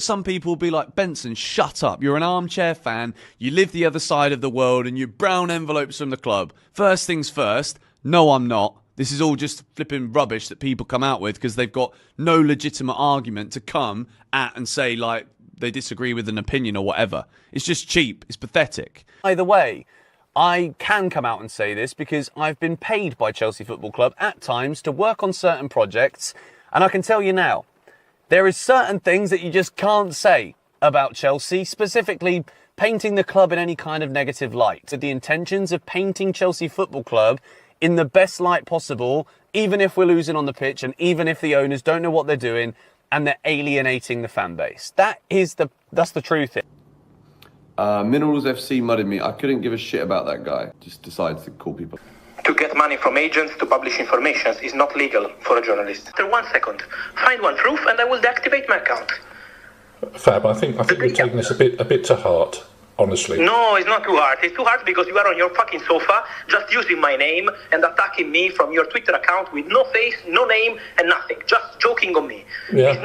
some people will be like, Benson, shut up. You're an armchair fan. You live the other side of the world and you brown envelopes from the club. First things first, no, I'm not. This is all just flipping rubbish that people come out with because they've got no legitimate argument to come at and say, like, they disagree with an opinion or whatever. It's just cheap. It's pathetic. Either way, I can come out and say this because I've been paid by Chelsea Football Club at times to work on certain projects. And I can tell you now, there is certain things that you just can't say about Chelsea, specifically painting the club in any kind of negative light. The intentions of painting Chelsea Football Club in the best light possible, even if we're losing on the pitch and even if the owners don't know what they're doing and they're alienating the fan base. That's the truth. Minerals FC mudded me. I couldn't give a shit about that guy. Just decided to call people. To get money from agents to publish information is not legal for a journalist. After 1 second, find one proof and I will deactivate my account. Fab, I think you're taking this a bit to heart, honestly. No, it's not too hard. It's too hard because you are on your fucking sofa just using my name and attacking me from your Twitter account with no face, no name and nothing. Just joking on me. Yeah. It's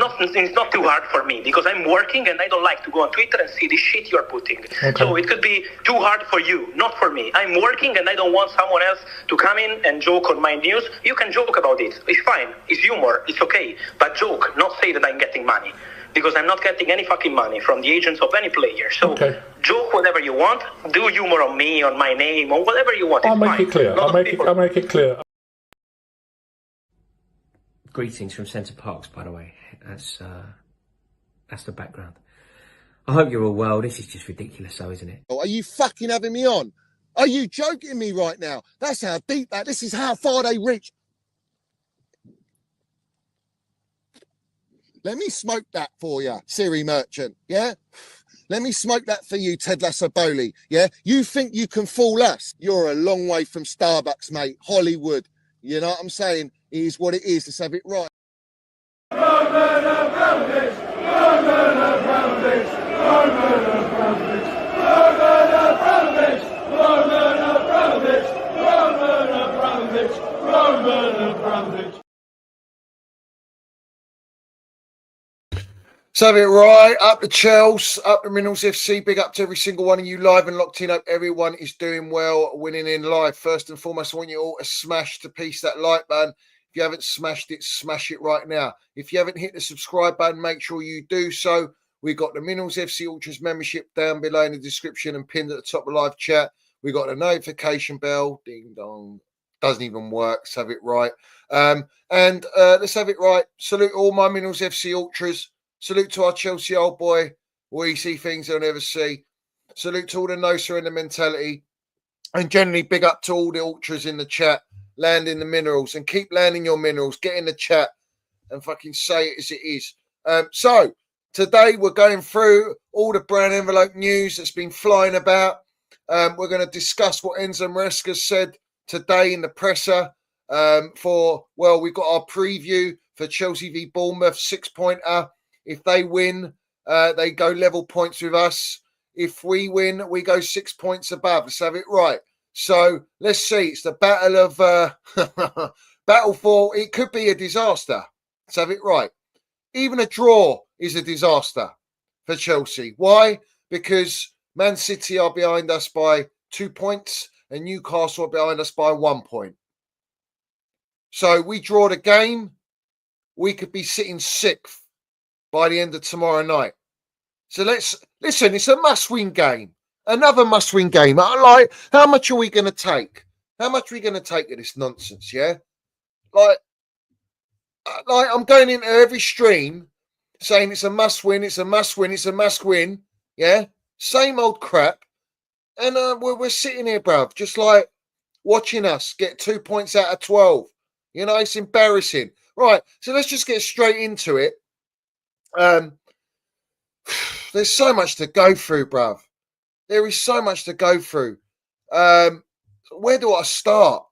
not too hard for me because I'm working and I don't like to go on Twitter and see the shit you're putting. Okay. So it could be too hard for you, not for me. I'm working and I don't want someone else to come in and joke on my news. You can joke about it. It's fine. It's humor. It's okay. But joke, not say that I'm getting money. Because I'm not getting any fucking money from the agents of any player. So joke whatever you want. Do humor on me, on my name, or whatever you want. I'll make it clear. I'll make it clear. Greetings from Centre Parks, by the way. That's the background. I hope you're all well. This is just ridiculous, though, isn't it? Are you fucking having me on? Are you joking me right now? That's how deep that. This is how far they reach. Let me smoke that for you, Siri Merchant, yeah? Let me smoke that for you, Ted Lasso-Bowley, yeah? You think you can fool us? You're a long way from Starbucks, mate. Hollywood. You know what I'm saying? It is what it is. Let's have it right. So it right, up the Chelsea, up the Minerals FC, big up to every single one of you live and locked in. Hope everyone is doing well, winning in life. First and foremost, I want you all to smash to piece that like button. If you haven't smashed it, smash it right now. If you haven't hit the subscribe button, make sure you do so. We've got the Minerals FC Ultras membership down below in the description and pinned at the top of the live chat. We've got the notification bell, ding dong, doesn't even work, let's have it right. Let's have it right. Salute all my Minerals FC Ultras. Salute to our Chelsea old boy, where you see things they'll never see. Salute to all the no surrender mentality. And generally big up to all the ultras in the chat. Land in the minerals and keep landing your minerals. Get in the chat and fucking say it as it is. So today we're going through all the brown envelope news that's been flying about. We're going to discuss what Enzo Maresca said today in the presser. We've got our preview for Chelsea v Bournemouth, 6-pointer. If they win, they go level points with us. If we win, we go 6 points above. Let's have it right. So let's see. It's the battle of battle for. It could be a disaster. Let's have it right. Even a draw is a disaster for Chelsea. Why? Because Man City are behind us by 2 points and Newcastle are behind us by 1 point. So we draw the game, we could be sitting 6th by the end of tomorrow night. So let's listen, it's a must-win game. Another must-win game. Like, how much are we going to take? How much are we going to take of this nonsense, yeah? Like I'm going into every stream saying it's a must-win, it's a must-win, it's a must-win, yeah? Same old crap. And we're sitting here, bruv, just like watching us get 2 points out of 12. You know, it's embarrassing. Right, so let's just get straight into it. There's so much to go through, bruv. There is so much to go through. Where do I start?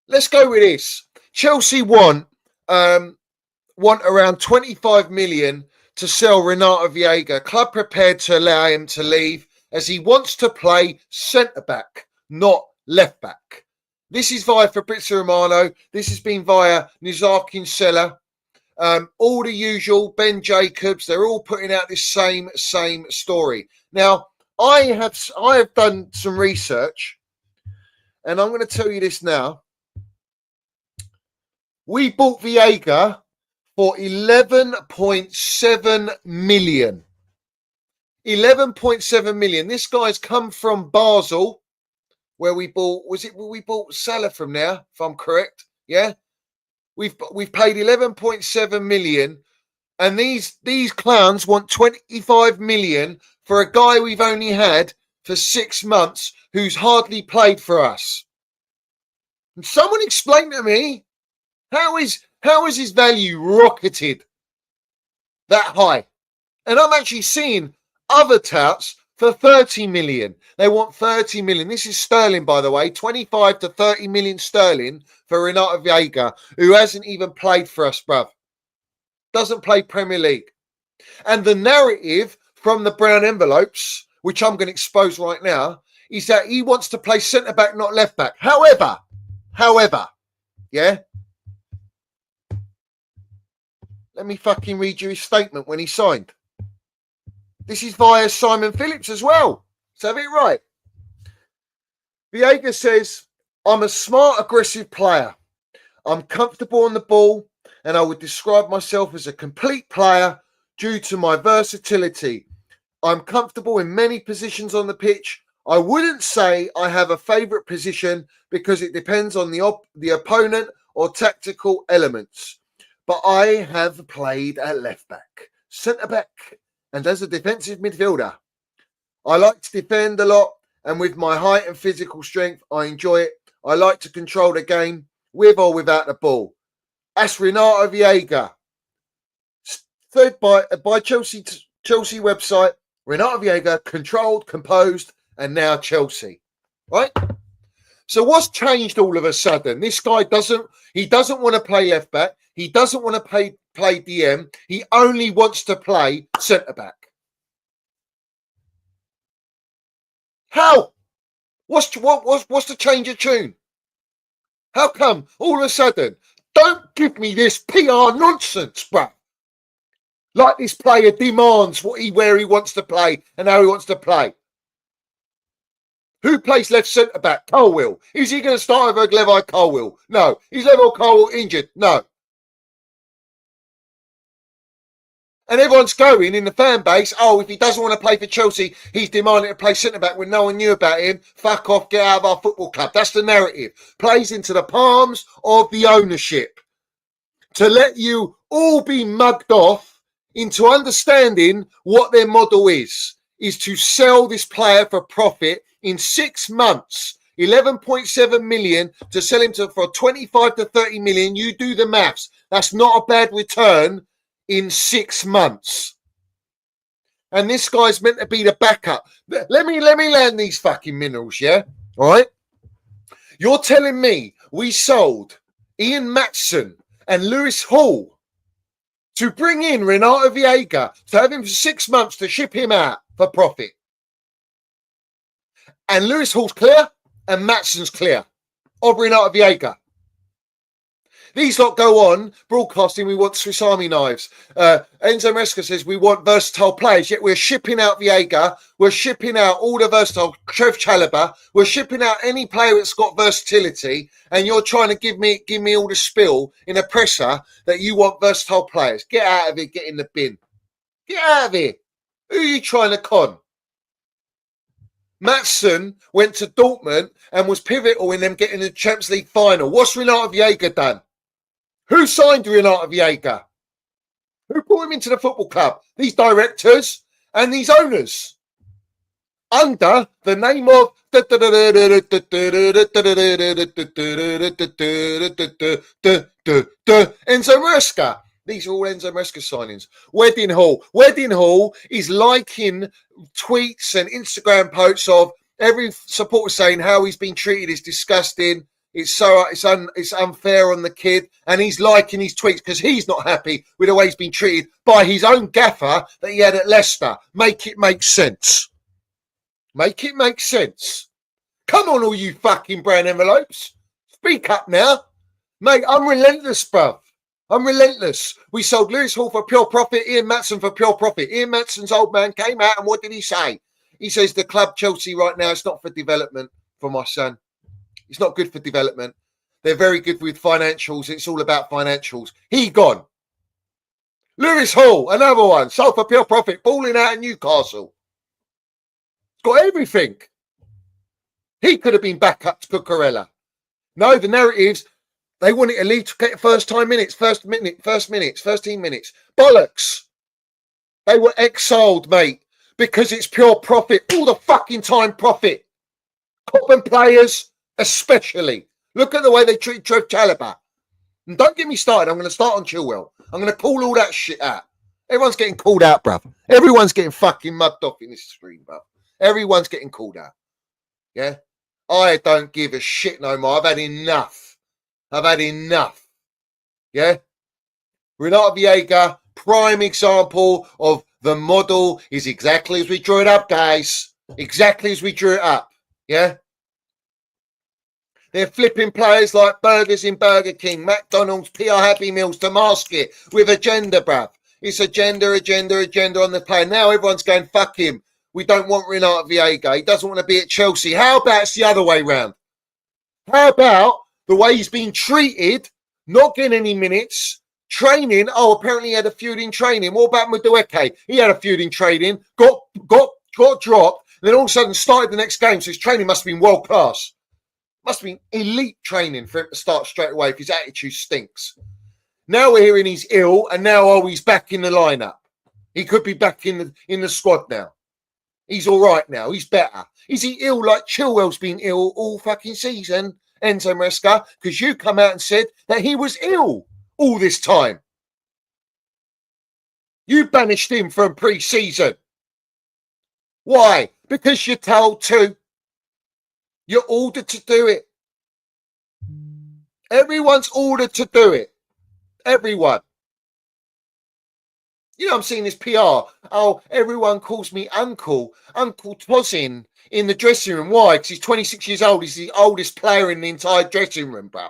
Let's go with this. Chelsea want around 25 million to sell Renato Viega. Club prepared to allow him to leave as he wants to play centre-back, not left-back. This is via Fabrizio Romano. This has been via Nizar Kinsella. All the usual, Ben Jacobs, they're all putting out this same story. Now, I have done some research, and I'm going to tell you this now. We bought Viega for 11.7 million. 11.7 million. This guy's come from Basel, where we bought, we bought Salah from now, if I'm correct? Yeah. We've paid 11.7 million, and these clowns want 25 million for a guy we've only had for 6 months who's hardly played for us. And someone explain to me, how is his value rocketed that high? And I'm actually seeing other touts for 30 million. They want 30 million. This is sterling, by the way, 25 to 30 million sterling for Renato Viega, who hasn't even played for us, bruv. Doesn't play Premier League. And the narrative from the brown envelopes, which I'm going to expose right now, is that he wants to play centre-back, not left-back. However, yeah? Let me fucking read you his statement when he signed. This is via Simon Phillips as well. So have it right. Viega says, I'm a smart, aggressive player. I'm comfortable on the ball, and I would describe myself as a complete player due to my versatility. I'm comfortable in many positions on the pitch. I wouldn't say I have a favourite position because it depends on the opponent or tactical elements. But I have played at left-back, centre-back, and as a defensive midfielder. I like to defend a lot, and with my height and physical strength, I enjoy it. I like to control the game with or without the ball. That's Renato Viega. Third by Chelsea website, Renato Viega, controlled, composed, and now Chelsea. Right? So what's changed all of a sudden? This guy doesn't want to play left back. He doesn't want to play DM. He only wants to play centre back. How? What's the change of tune? How come all of a sudden? Don't give me this PR nonsense, bruv. Like this player demands where he wants to play and how he wants to play. Who plays left centre back? Chilwell. Is he going to start over Levi Chilwell? No. Is Levi Chilwell injured? No. And everyone's going in the fan base, oh, if he doesn't want to play for Chelsea, he's demanding to play centre-back when no one knew about him. Fuck off, get out of our football club. That's the narrative. Plays into the palms of the ownership to let you all be mugged off into understanding what their model is to sell this player for profit in 6 months. 11.7 million to sell him for 25 to 30 million. You do the maths. That's not a bad return in 6 months. And this guy's meant to be the backup. Let me land these fucking minerals, yeah? All right? You're telling me we sold Ian Matson and Lewis Hall to bring in Renato Viega, to have him for 6 months to ship him out for profit. And Lewis Hall's clear and Matson's clear of Renato Viega. These lot go on broadcasting, we want Swiss Army knives. Enzo Maresca says we want versatile players, yet we're shipping out Viega. We're shipping out all the versatile, Trev Chalobah. We're shipping out any player that's got versatility, and you're trying to give me all the spill in a presser that you want versatile players. Get out of it, get in the bin. Get out of it. Who are you trying to con? Matson went to Dortmund and was pivotal in them getting the Champions League final. What's Renato Viega done? Who signed Renato Viega? Who brought him into the football club? These directors and these owners. Under the name of Enzo Maresca. These are all Enzo Maresca signings. Wedding Hall. Wedding Hall is liking tweets and Instagram posts of every supporter saying how he's been treated is disgusting. It's unfair on the kid, and he's liking his tweets because he's not happy with the way he's been treated by his own gaffer that he had at Leicester. Make it make sense. Make it make sense. Come on, all you fucking brown envelopes. Speak up now. Mate, I'm relentless, bruv. I'm relentless. We sold Lewis Hall for pure profit, Ian Matson for pure profit. Ian Matson's old man came out and what did he say? He says the club Chelsea right now, it's not for development for my son. It's not good for development. They're very good with financials. It's all about financials. He gone. Lewis Hall, another one, sold for pure profit, balling out in Newcastle. Got everything. He could have been back up to Cucurella. No, the narratives, they wanted to leave to get first 10 minutes. Bollocks. They were exiled, mate, because it's pure profit. All the fucking time profit. Cobham players, especially. Look at the way they treat Trev Chalobah. And don't get me started. I'm going to start on Chilwell. I'm going to call all that shit out. Everyone's getting called out, bruv. Everyone's getting fucking mugged off in this stream, bruv. Everyone's getting called out. Yeah? I don't give a shit no more. I've had enough. Yeah? Renato Viega, prime example of the model is exactly as we drew it up, guys. Exactly as we drew it up. Yeah? They're flipping players like burgers in Burger King, McDonald's, PR Happy Meals to mask it with agenda, bruv. It's agenda on the player. Now everyone's going, fuck him. We don't want Renato Viega. He doesn't want to be at Chelsea. How about it's the other way round? How about the way he's been treated, not getting any minutes, training? Oh, apparently he had a feud in training. What about Madueke? He had a feud in training, got dropped, and then all of a sudden started the next game. So his training must have been world class. Must have been elite training for him to start straight away if his attitude stinks. Now we're hearing he's ill, and now he's back in the lineup. He could be back in the squad now. He's all right now. He's better. Is he ill like Chilwell's been ill all fucking season, Enzo Maresca? Because you come out and said that he was ill all this time. You banished him from pre-season. Why? Because you're told to. You're ordered to do it. Everyone's ordered to do it. Everyone. You know, I'm seeing this PR. Oh, everyone calls me Uncle. Uncle Tosin in the dressing room. Why? Because he's 26 years old. He's the oldest player in the entire dressing room, bro.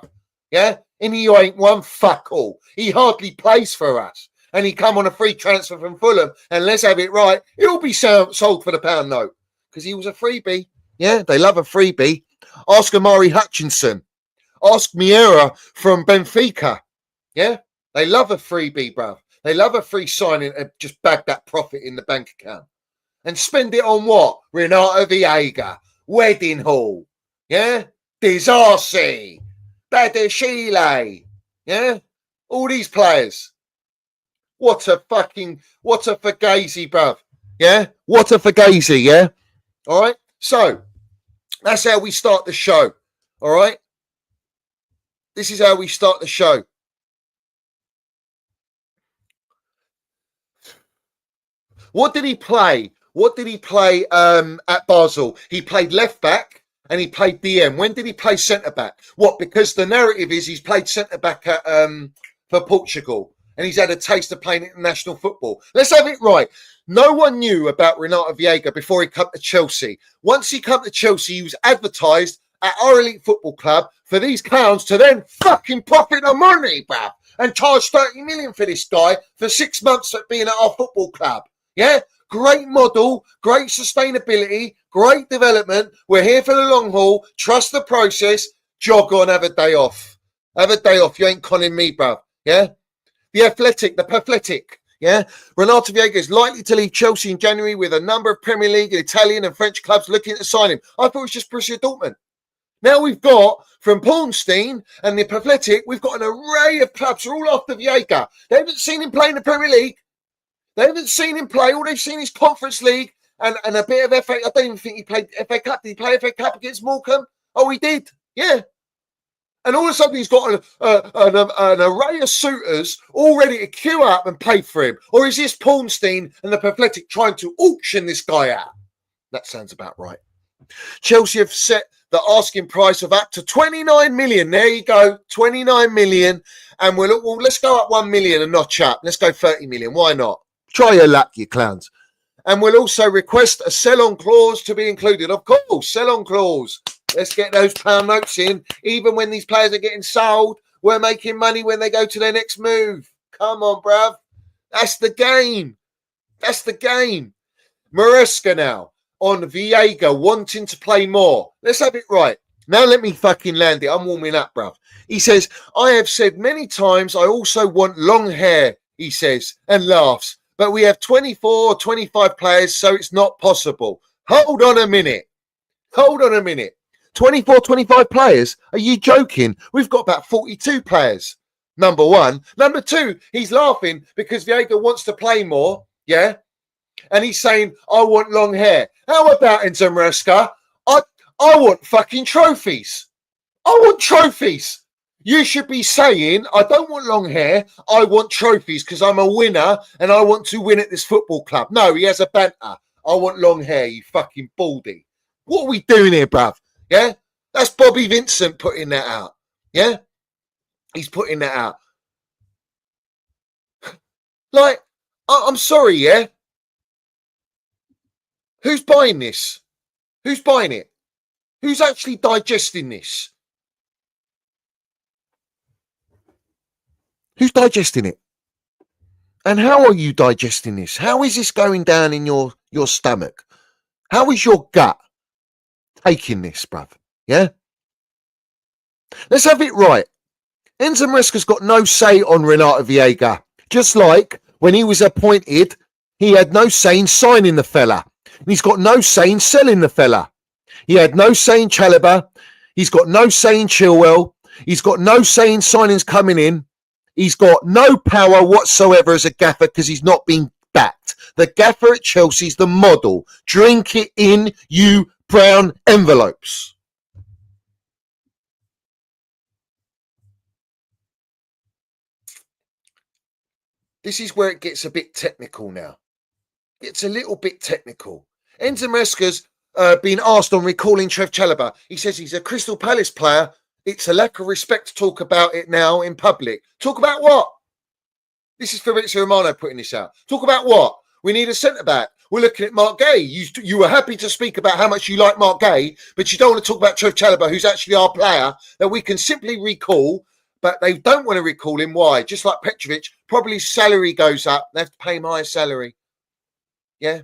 Yeah? And he ain't one fuck all. He hardly plays for us. And he come on a free transfer from Fulham. And let's have it right. He'll be sold for the pound note. Because he was a freebie. Yeah, they love a freebie. Ask Amari Hutchinson. Ask Miera from Benfica. Yeah? They love a freebie, bruv. They love a free signing and just bag that profit in the bank account. And spend it on what? Renato Viega. Wedding Hall. Yeah? Disasi. Badashile. Yeah? All these players. What a fugazi, bruv. Yeah? What a fugazi, yeah? All right? So, that's how we start the show. All right? This is how we start the show. What did he play? At Basel? He played left back and he played DM. When did he play centre back? What? Because the narrative is he's played centre back at, for Portugal and he's had a taste of playing international football. Let's have it right. No one knew about Renato Viega before he came to Chelsea. Once he came to Chelsea, he was advertised at our elite football club for these clowns to then fucking profit the money, bruv, and charge 30 million for this guy for 6 months of being at our football club. Yeah? Great model, great sustainability, great development. We're here for the long haul. Trust the process. Jog on, have a day off. Have a day off. You ain't conning me, bruv. Yeah? The pathetic. Yeah, Renato Viega is likely to leave Chelsea in January with a number of Premier League, Italian and French clubs looking to sign him. I thought it was just Borussia Dortmund. Now we've got, from Pornstein and the Pathetic, we've got an array of clubs who are all after Viega. They haven't seen him play in the Premier League. They haven't seen him play. All they've seen is Conference League and a bit of FA. I don't even think he played FA Cup. Did he play FA Cup against Morecambe? Oh, he did. Yeah. And all of a sudden, he's got an array of suitors all ready to queue up and pay for him. Or is this Pornstein and the Pathetic trying to auction this guy out? That sounds about right. Chelsea have set the asking price of up to 29 million. There you go, 29 million. And let's go up 1 million and notch up. Let's go 30 million. Why not? Try your luck, you clowns. And we'll also request a sell-on clause to be included. Of course, sell-on clause. Let's get those pound notes in. Even when these players are getting sold, We're making money when they go to their next move. Come on, bruv. That's the game. That's the game. Maresca now on Viega wanting to play more. Let's have it right. Now let me fucking land it. I'm warming up, bruv. He says, I have said many times I also want long hair, he says, and laughs. But we have 24 or 25 players, so it's not possible. Hold on a minute. Hold on a minute. 24, 25 players? Are you joking? We've got about 42 players. Number one. Number two, he's laughing because Viega wants to play more. Yeah. And he's saying, I want long hair. How about Enzo Maresca? I want fucking trophies. I want trophies. You should be saying, I don't want long hair. I want trophies because I'm a winner and I want to win at this football club. No, he has a banter. I want long hair, you fucking baldy. What are we doing here, bruv? Yeah? That's Bobby Vincent putting that out. Yeah? He's putting that out. Like, I'm sorry, yeah? Who's buying this? Who's buying it? Who's actually digesting this? Who's digesting it? And how are you digesting this? How is this going down in your stomach? How is your gut taking this, bruv? Yeah? Let's have it right. Enzo Maresca's got no say on Renato Viega. Just like when he was appointed, he had no say in signing the fella. And he's got no say in selling the fella. He had no say in Chalobah. He's got no say in Chilwell. He's got no say in signings coming in. He's got no power whatsoever as a gaffer because he's not being backed. The gaffer at Chelsea's the model. Drink it in, you brown envelopes. This is where it gets a bit technical now. It's a little bit technical. Enzo Maresca's been asked on recalling Trev Chalobah. He says he's a Crystal Palace player. It's a lack of respect to talk about it now in public. Talk about what? This is Fabrizio Romano putting this out. Talk about what? We need a centre-back. We're looking at Mark Gay. You were happy to speak about how much you like Mark Gay, but you don't want to talk about Trev Chalobah, who's actually our player, that we can simply recall, but they don't want to recall him. Why? Just like Petrovic, probably salary goes up. They have to pay him higher salary. Yeah?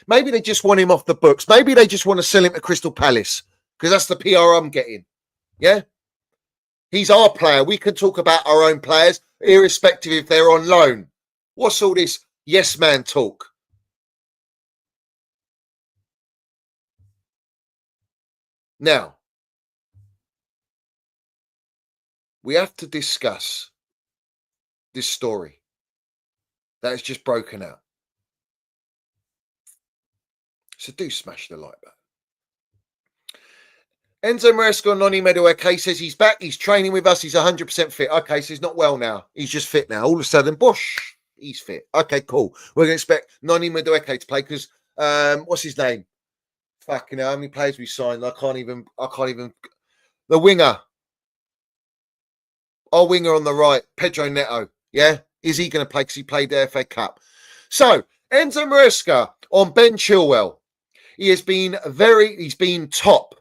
Maybe they just want him off the books. Maybe they just want to sell him to Crystal Palace because that's the PR I'm getting. Yeah? He's our player. We can talk about our own players, irrespective if they're on loan. What's all this yes man talk? Now, we have to discuss this story that has just broken out. So do smash the like button. Enzo Maresca on Noni Madueke says he's back. He's training with us. He's 100% fit. Okay, so he's not well now. He's just fit now. All of a sudden, Bush, he's fit. Okay, cool. We're going to expect Noni Madueke to play because, what's his name? Fucking hell, how many players we signed? I can't even. The winger. Our winger on the right, Pedro Neto. Yeah? Is he going to play because he played the FA Cup? So, Enzo Maresca on Ben Chilwell. He's been top.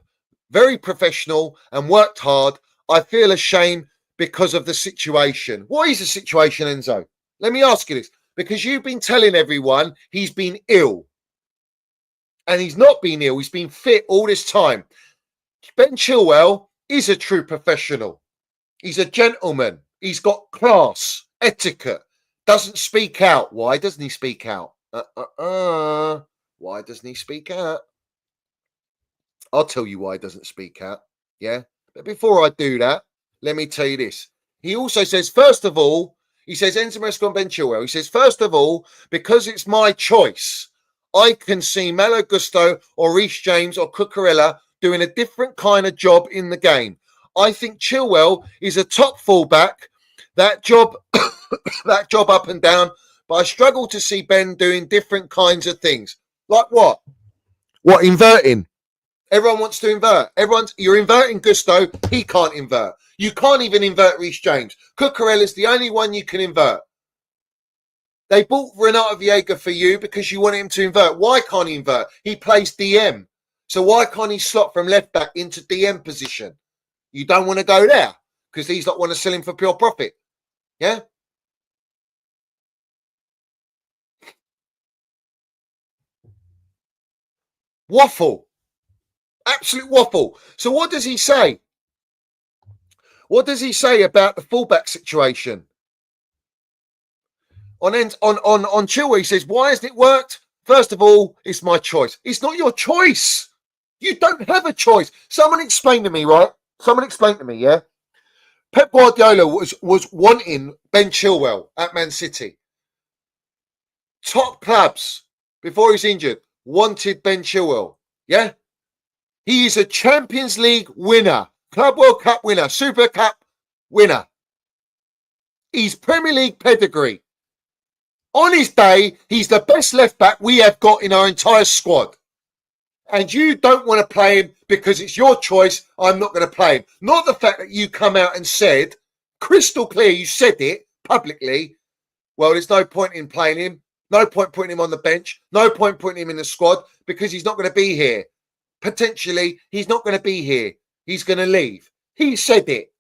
Very professional and worked hard. I feel ashamed because of the situation. What is the situation, Enzo? Let me ask you this. Because you've been telling everyone he's been ill. And he's not been ill. He's been fit all this time. Ben Chilwell is a true professional. He's a gentleman. He's got class, etiquette. Doesn't speak out. Why doesn't he speak out? Why doesn't he speak out? I'll tell you why he doesn't speak out. Yeah. But before I do that, let me tell you this. He also says, first of all, he says, Enzo Maresca and Ben Chilwell. He says, first of all, because it's my choice, I can see Malo Gusto or Reece James or Cucurella doing a different kind of job in the game. I think Chilwell is a top fullback. That job, that job up and down. But I struggle to see Ben doing different kinds of things. Like what? What, inverting? Everyone wants to invert. You're inverting Gusto. He can't invert. You can't even invert Reece James. Cucurella's the only one you can invert. They bought Renato Viega for you because you wanted him to invert. Why can't he invert? He plays DM. So why can't he slot from left back into DM position? You don't want to go there because these lot want to sell him for pure profit. Yeah? Waffle. Absolute waffle. So what does he say? What does he say about the fullback situation? On Chilwell, he says, why hasn't it worked? First of all, it's my choice. It's not your choice. You don't have a choice. Someone explain to me, right? Someone explain to me, yeah? Pep Guardiola was wanting Ben Chilwell at Man City. Top clubs, before he's injured, wanted Ben Chilwell, yeah? He is a Champions League winner, Club World Cup winner, Super Cup winner. He's Premier League pedigree. On his day, he's the best left back we have got in our entire squad. And you don't want to play him because it's your choice. I'm not going to play him. Not the fact that you come out and said, crystal clear, you said it publicly. Well, there's no point in playing him. No point putting him on the bench. No point putting him in the squad because he's not going to be here. Potentially, he's not going to be here. He's going to leave. He said it.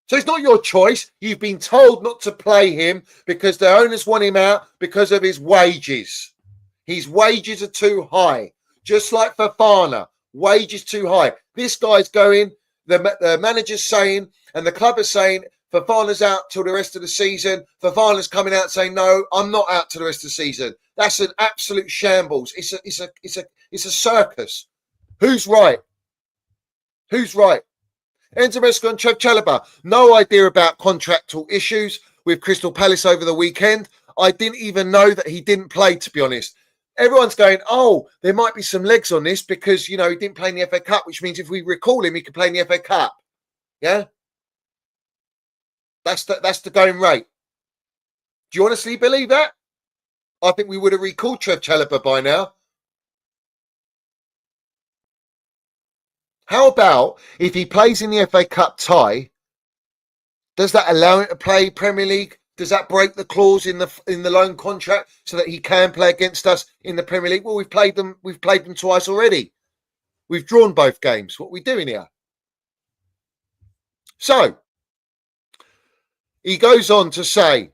So it's not your choice. You've been told not to play him because the owners want him out because of his wages. His wages are too high. Just like Fofana, wages too high. This guy's going, the manager's saying, and the club is saying, Fofana's out till the rest of the season. Fofana's coming out saying, no, I'm not out till the rest of the season. That's an absolute shambles. It's a circus. Who's right? Who's right? Enzo Maresca and Trev Chalobah. No idea about contractual issues with Crystal Palace over the weekend. I didn't even know that he didn't play, to be honest. Everyone's going, oh, there might be some legs on this because, you know, he didn't play in the FA Cup, which means if we recall him, he could play in the FA Cup. Yeah? That's the going rate. Do you honestly believe that? I think we would have recalled Trev Chalobah by now. How about if he plays in the FA Cup tie, does that allow him to play Premier League? Does that break the clause in the loan contract so that he can play against us in the Premier League? Well, we've played them twice already. We've drawn both games. What are we doing here? So he goes on to say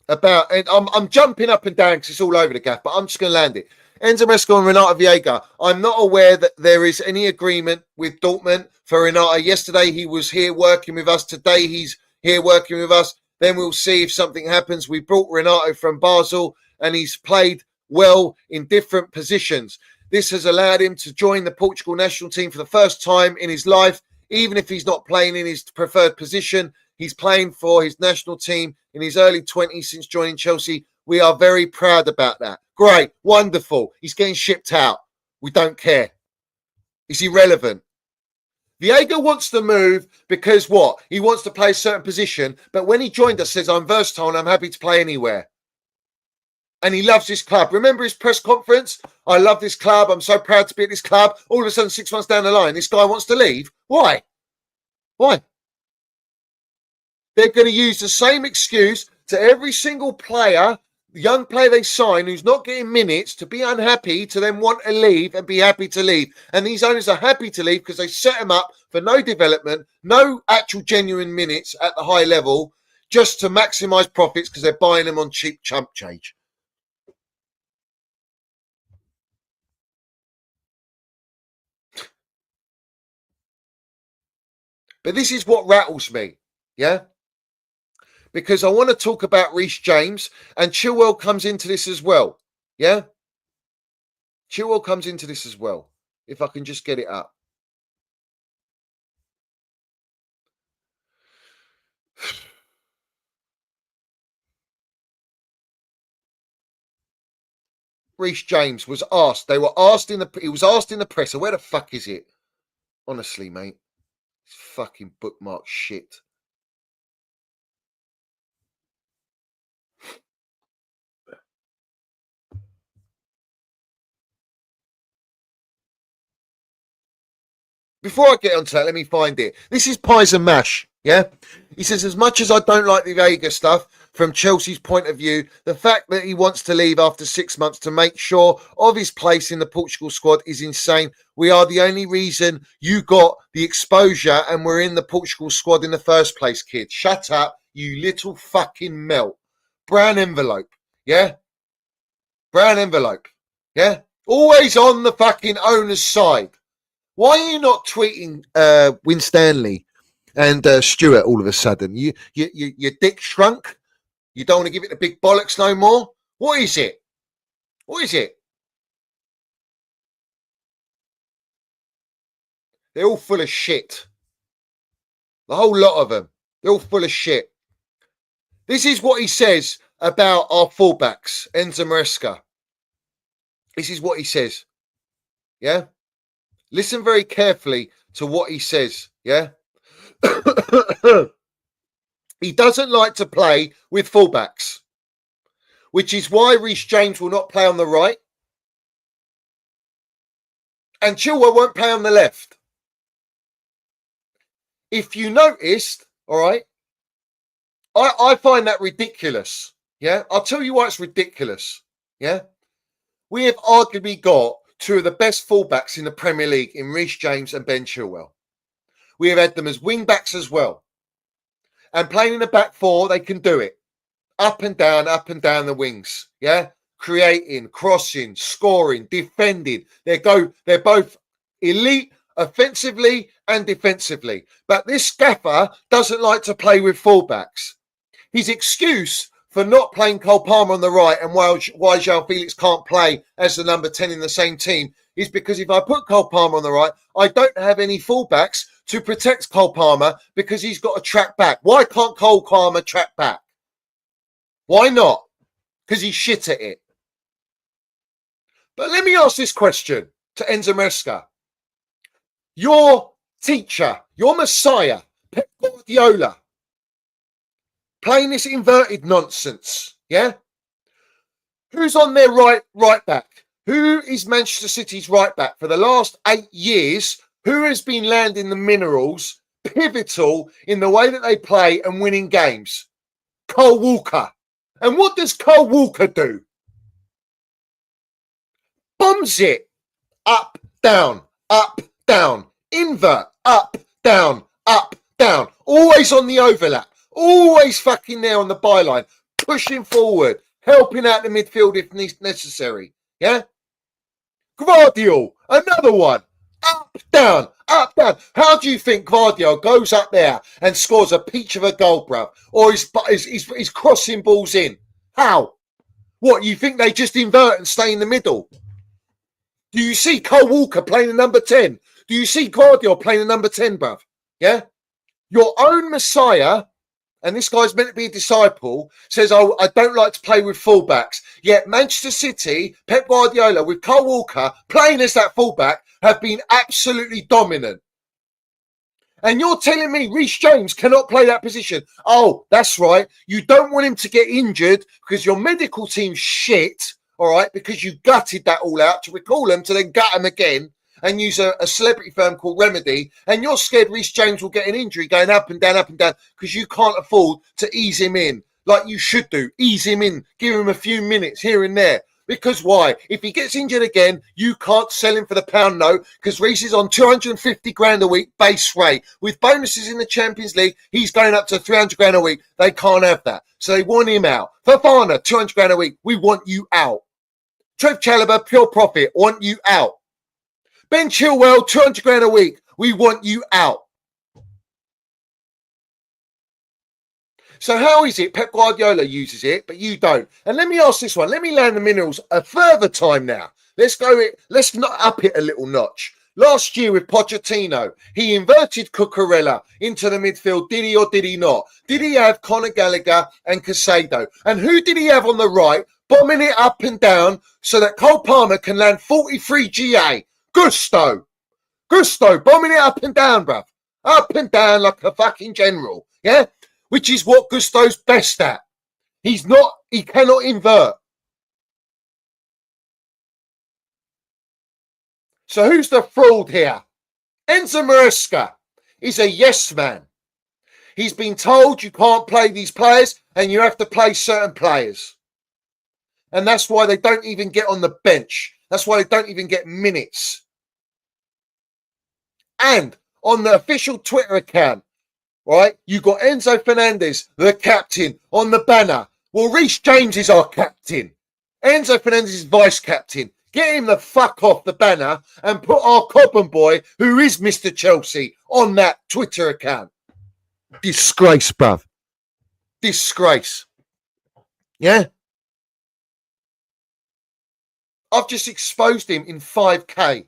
about, and I'm jumping up and down because it's all over the gaff, but I'm just going to land it. Enzo Maresca and Renato Viega. I'm not aware that there is any agreement with Dortmund for Renato. Yesterday he was here working with us. Today he's here working with us. Then we'll see if something happens. We brought Renato from Basel and he's played well in different positions. This has allowed him to join the Portugal national team for the first time in his life. Even if he's not playing in his preferred position, he's playing for his national team in his early 20s since joining Chelsea. We are very proud about that. Great, wonderful. He's getting shipped out. We don't care. He's irrelevant. Viega wants to move because what? He wants to play a certain position, but when he joined us, says, I'm versatile and I'm happy to play anywhere. And he loves this club. Remember his press conference? I love this club. I'm so proud to be at this club. All of a sudden, 6 months down the line, this guy wants to leave. Why? Why? They're going to use the same excuse to every single player, young player they sign who's not getting minutes, to be unhappy, to then want to leave and be happy to leave. And these owners are happy to leave because they set them up for no development, no actual genuine minutes at the high level, just to maximise profits because they're buying them on cheap chump change. But this is what rattles me, yeah? Because I want to talk about Reece James, and Chilwell comes into this as well, yeah? Chilwell comes into this as well, if I can just get it up. Reece James was asked, he was asked in the press, where the fuck is it? Honestly, mate, it's fucking bookmark shit. Before I get onto that, let me find it. This is Pies and Mash, yeah? He says, as much as I don't like the Viega stuff, from Chelsea's point of view, the fact that he wants to leave after 6 months to make sure of his place in the Portugal squad is insane. We are the only reason you got the exposure and we're in the Portugal squad in the first place, kid. Shut up, you little fucking melt. Brown envelope, yeah? Brown envelope, yeah? Always on the fucking owner's side. Why are you not tweeting Win Stanley and Stuart all of a sudden? Your dick shrunk? You don't want to give it the big bollocks no more? What is it? What is it? They're all full of shit. The whole lot of them. They're all full of shit. This is what he says about our fullbacks, Enzo Maresca. This is what he says. Yeah? Listen very carefully to what he says. Yeah? He doesn't like to play with fullbacks, which is why Reece James will not play on the right and Chilwell won't play on the left. If you noticed, all right, I find that ridiculous. Yeah, I'll tell you why it's ridiculous. Yeah, we have arguably got two of the best fullbacks in the Premier League in Reece James and Ben Chilwell. We have had them as wing backs as well. And playing in the back four, they can do it. Up and down the wings. Yeah? Creating, crossing, scoring, defending. They're both elite offensively and defensively. But this gaffer doesn't like to play with fullbacks. His excuse for not playing Cole Palmer on the right and why João Felix can't play as the number 10 in the same team is because if I put Cole Palmer on the right, I don't have any fullbacks to protect Cole Palmer because he's got to track back. Why can't Cole Palmer track back? Why not? Because he's shit at it. But let me ask this question to Enzo Maresca. Your teacher, your messiah, Pep Guardiola, playing this inverted nonsense, yeah? Who's on their right back? Who is Manchester City's right back for the last 8 years? Who has been landing the minerals, pivotal in the way that they play and winning games? Cole Walker. And what does Cole Walker do? Bombs it. Up, down, invert, up, down, always on the overlap, always fucking there on the byline, pushing forward, helping out the midfield if necessary. Yeah? Gvardiol, another one, up, down. How do you think Gvardiol goes up there and scores a peach of a goal, bruv? Or he's crossing balls in? How? What, you think they just invert and stay in the middle? Do you see Cole Walker playing the number 10? Do you see Gvardiol playing the number 10, bruv? Yeah? Your own messiah, and this guy's meant to be a disciple, says, oh, I don't like to play with fullbacks. Yet Manchester City, Pep Guardiola, with Cole Walker playing as that fullback, have been absolutely dominant. And you're telling me Reece James cannot play that position? Oh, that's right. You don't want him to get injured because your medical team's shit, all right, because you gutted that all out to recall him to then gut him again and use a celebrity firm called Remedy, and you're scared Reece James will get an injury going up and down because you can't afford to ease him in like you should do. Ease him in, give him a few minutes here and there. Because why? If he gets injured again, you can't sell him for the pound note because Reece is on 250 grand a week base rate. With bonuses in the Champions League, he's going up to 300 grand a week. They can't have that. So they want him out. Fofana, 200 grand a week. We want you out. Trev Chalobah, pure profit. Want you out. Ben Chilwell, 200 grand a week. We want you out. So how is it Pep Guardiola uses it, but you don't? And let me ask this one. Let me land the minerals a further time now. Let's not up it a little notch. Last year with Pochettino, he inverted Cucurella into the midfield. Did he or did he not? Did he have Conor Gallagher and Casado? And who did he have on the right, bombing it up and down so that Cole Palmer can land 43 GA? Gusto, bombing it up and down, bruv. Up and down like a fucking general, yeah? Which is what Gusto's best at. He cannot invert. So who's the fraud here? Enzo Maresca is a yes man. He's been told you can't play these players and you have to play certain players. And that's why they don't even get on the bench. That's why they don't even get minutes. And on the official Twitter account, right, you got Enzo Fernandez, the captain, on the banner. Well, Reece James is our captain. Enzo Fernandez is vice captain. Get him the fuck off the banner and put our Cobham boy, who is Mr. Chelsea, on that Twitter account. Disgrace, bruv. Disgrace. Yeah? I've just exposed him in 5K.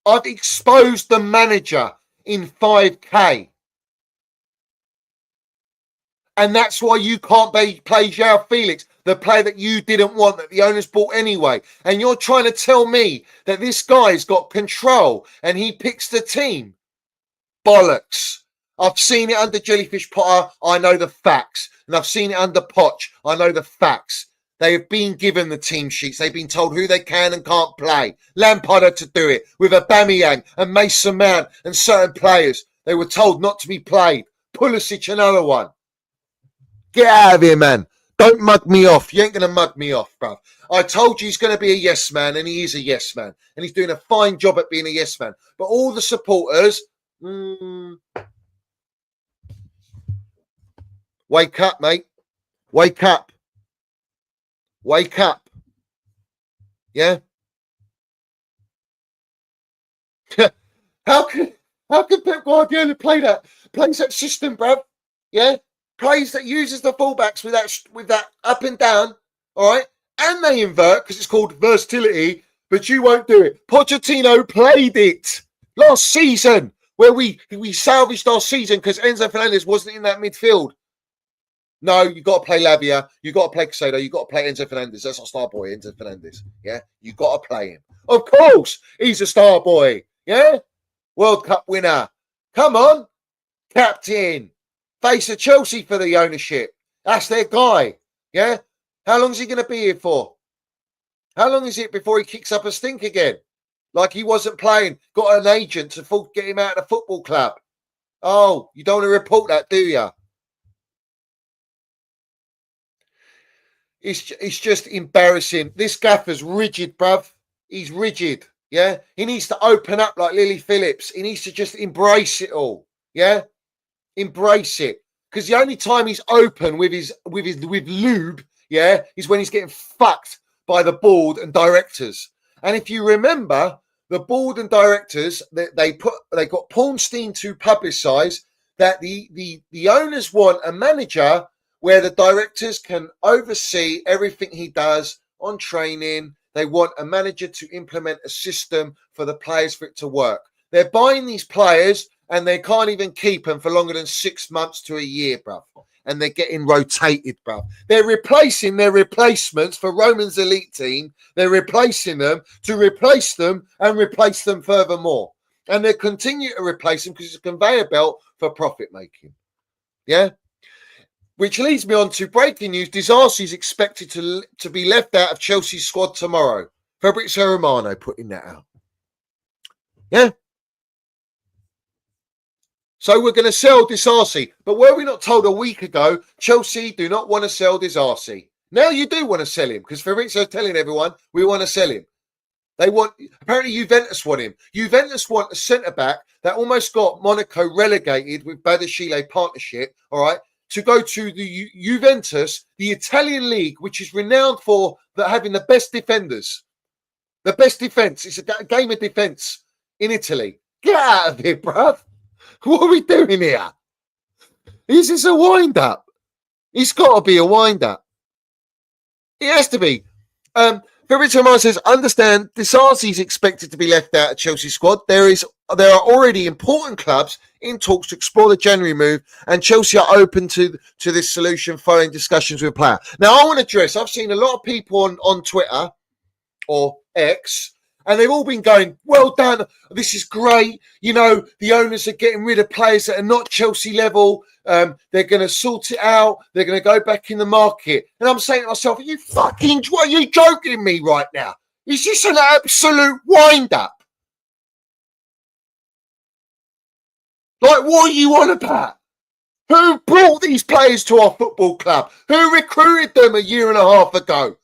I've exposed the manager in 5K. And that's why you can't play João Felix, the player that you didn't want, that the owners bought anyway. And you're trying to tell me that this guy's got control and he picks the team. Bollocks. I've seen it under Jellyfish Potter. I know the facts. And I've seen it under Poch. I know the facts. They have been given the team sheets. They've been told who they can and can't play. Lampard had to do it with Aubameyang and Mason Mount and certain players. They were told not to be played. Pulisic, another one. Get out of here, man. Don't mug me off. You ain't going to mug me off, bruv. I told you he's going to be a yes man, and he is a yes man. And he's doing a fine job at being a yes man. But all the supporters, wake up, mate. Wake up. Wake up. Yeah? How can Pep Guardiola plays that system, bruv? Yeah? Plays that uses the fullbacks with that up and down, all right? And they invert because it's called versatility, but you won't do it. Pochettino played it last season where we salvaged our season because Enzo Fernandez wasn't in that midfield. No, you got to play Lavia. You got to play Casado. You got to play Enzo Fernandez. That's our star boy, Enzo Fernandez. Yeah, you got to play him. Of course, he's a star boy. Yeah, World Cup winner. Come on, captain. Face of Chelsea for the ownership. That's their guy. Yeah, how long is he going to be here for? How long is it before he kicks up a stink again? Like he wasn't playing. Got an agent to get him out of the football club. Oh, you don't want to report that, do you? It's just embarrassing. This gaffer's rigid, bruv. He's rigid. Yeah. He needs to open up like Lily Phillips. He needs to just embrace it all. Yeah. Embrace it. Because the only time he's open with lube, yeah, is when he's getting fucked by the board and directors. And if you remember, the board and directors, they got Pornstein to publicise that the owners want a manager where the directors can oversee everything he does on training. They want a manager to implement a system for the players for it to work. They're buying these players and they can't even keep them for longer than 6 months to a year, bruv. And they're getting rotated, bruv. They're replacing their replacements for Roman's elite team. They're replacing them to replace them and replace them furthermore. And they continue to replace them because it's a conveyor belt for profit making. Yeah? Which leads me on to breaking news. Disasi is expected to be left out of Chelsea's squad tomorrow. Fabrizio Romano putting that out. Yeah? So we're going to sell Disasi. But were we not told a week ago, Chelsea do not want to sell Disasi? Now you do want to sell him because Fabrizio's telling everyone we want to sell him. Apparently Juventus want him. Juventus want a centre-back that almost got Monaco relegated with Badiashile partnership, all right, to go to the Juventus, the Italian league, which is renowned for having the best defenders. The best defence. It's a game of defence in Italy. Get out of here, bruv. What are we doing here? Is this a wind-up? It's got to be a wind-up. It has to be. Fabrizio Romano says, understand, Disasi is expected to be left out of Chelsea squad. There are already important clubs in talks to explore the January move, and Chelsea are open to this solution following discussions with a player. Now, I want to address, I've seen a lot of people on Twitter or X, and they've all been going, well done, this is great. You know, the owners are getting rid of players that are not Chelsea level. They're going to sort it out. They're going to go back in the market. And I'm saying to myself, are you joking me right now? Is this an absolute wind-up? Like, what are you on about? Who brought these players to our football club? Who recruited them a year and a half ago?